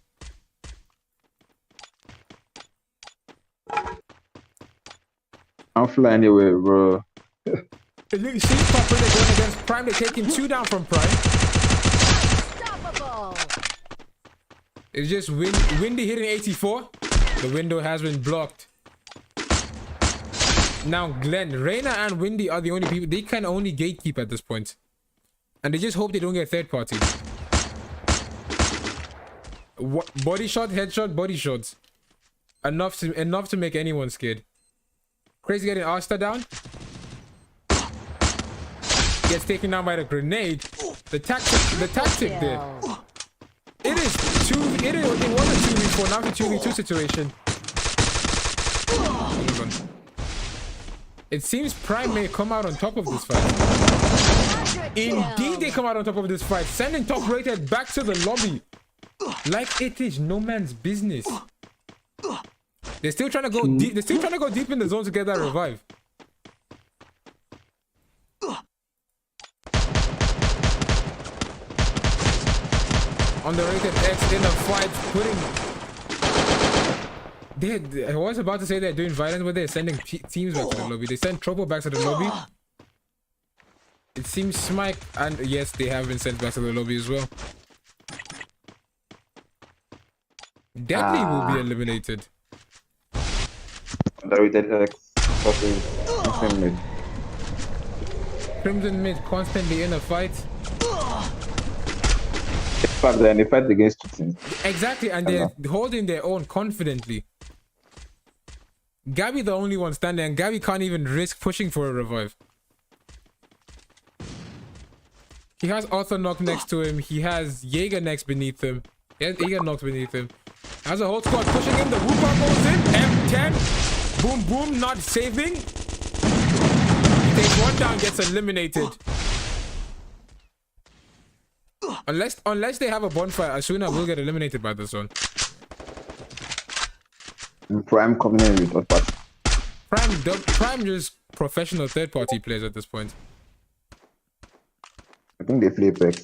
S2: I'll fly anyway, bro.
S4: It looks proper. They're going against Prime. They're taking 2 down from Prime. Unstoppable. It's just Windy hitting 84. The window has been blocked. Now Glenn, Reina and Windy are the only people. They can only gatekeep at this point. And they just hope they don't get third party. Body shot, headshot, body shots. Enough to make anyone scared. Crazy getting Asta down. Gets taken down by the grenade. The tactic there. It was a 2v4, now it's a 2v2 situation. It seems Prime may come out on top of this fight. Indeed, they come out on top of this fight, sending top rated back to the lobby. Like it is no man's business. They're still trying to go deep. They're still trying to go deep in the zone to get that revive. Underrated X in a fight, I was about to say they're doing violence, but they're sending teams back to the lobby. They sent Tropo back to the lobby. It seems Smike, and yes, they have been sent back to the lobby as well. Deadly will be eliminated.
S2: Underrated X.
S4: Crimson mid constantly in a fight.
S2: They fight against two teams.
S4: Exactly, and they're holding their own confidently. Gabby the only one standing, and Gabby can't even risk pushing for a revive. He has Arthur knocked next to him. He has Jaeger next beneath him. He has Jaeger knocked beneath him. Has a whole squad pushing him. The Wooper goes in. M10. Boom, boom, not saving. He takes one down, gets eliminated. Unless they have a bonfire, Asuna will get eliminated by the zone.
S2: Prime coming in with what part?
S4: Prime just professional third party players at this point.
S2: I think they play Apex.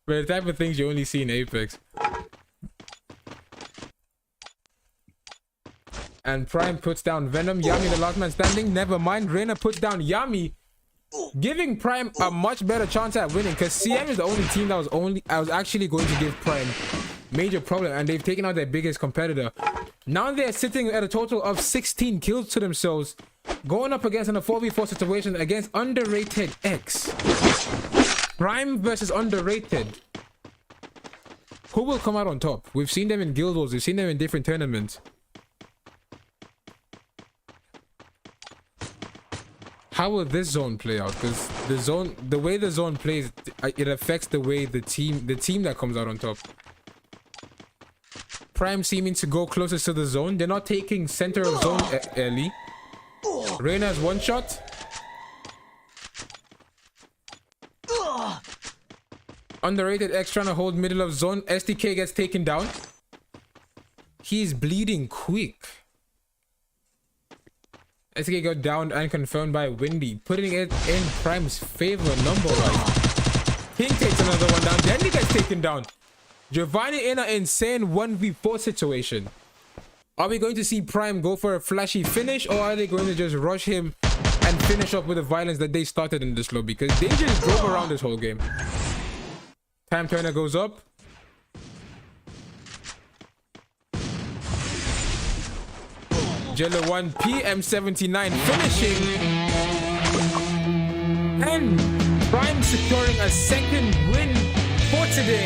S4: But the type of things you only see in Apex. And Prime puts down Venom. Yami the last man standing. Never mind. Reina puts down Yami, giving Prime a much better chance at winning, because CM is the only team that was actually going to give Prime major problem, and they've taken out their biggest competitor. Now they're sitting at a total of 16 kills to themselves, going up against in a 4v4 situation against Underrated X. Prime versus Underrated. Who will come out on top? We've seen them in Guild Wars, we've seen them in different tournaments. How will this zone play out? Because the way the zone plays, it affects the way the team that comes out on top. Prime seeming to go closest to the zone. They're not taking center of zone early. Reina's one shot. Underrated X trying to hold middle of zone. SDK gets taken down. He's bleeding quick. SDK got down and confirmed by Windy, putting it in Prime's favor number-wise. King takes another one down. Then he gets taken down. Giovanni in an insane 1v4 situation. Are we going to see Prime go for a flashy finish, or are they going to just rush him and finish up with the violence that they started in this lobby? Because they just drove around this whole game. Time Turner goes up. Jello 1 PM79 finishing. And Prime securing a second win for today.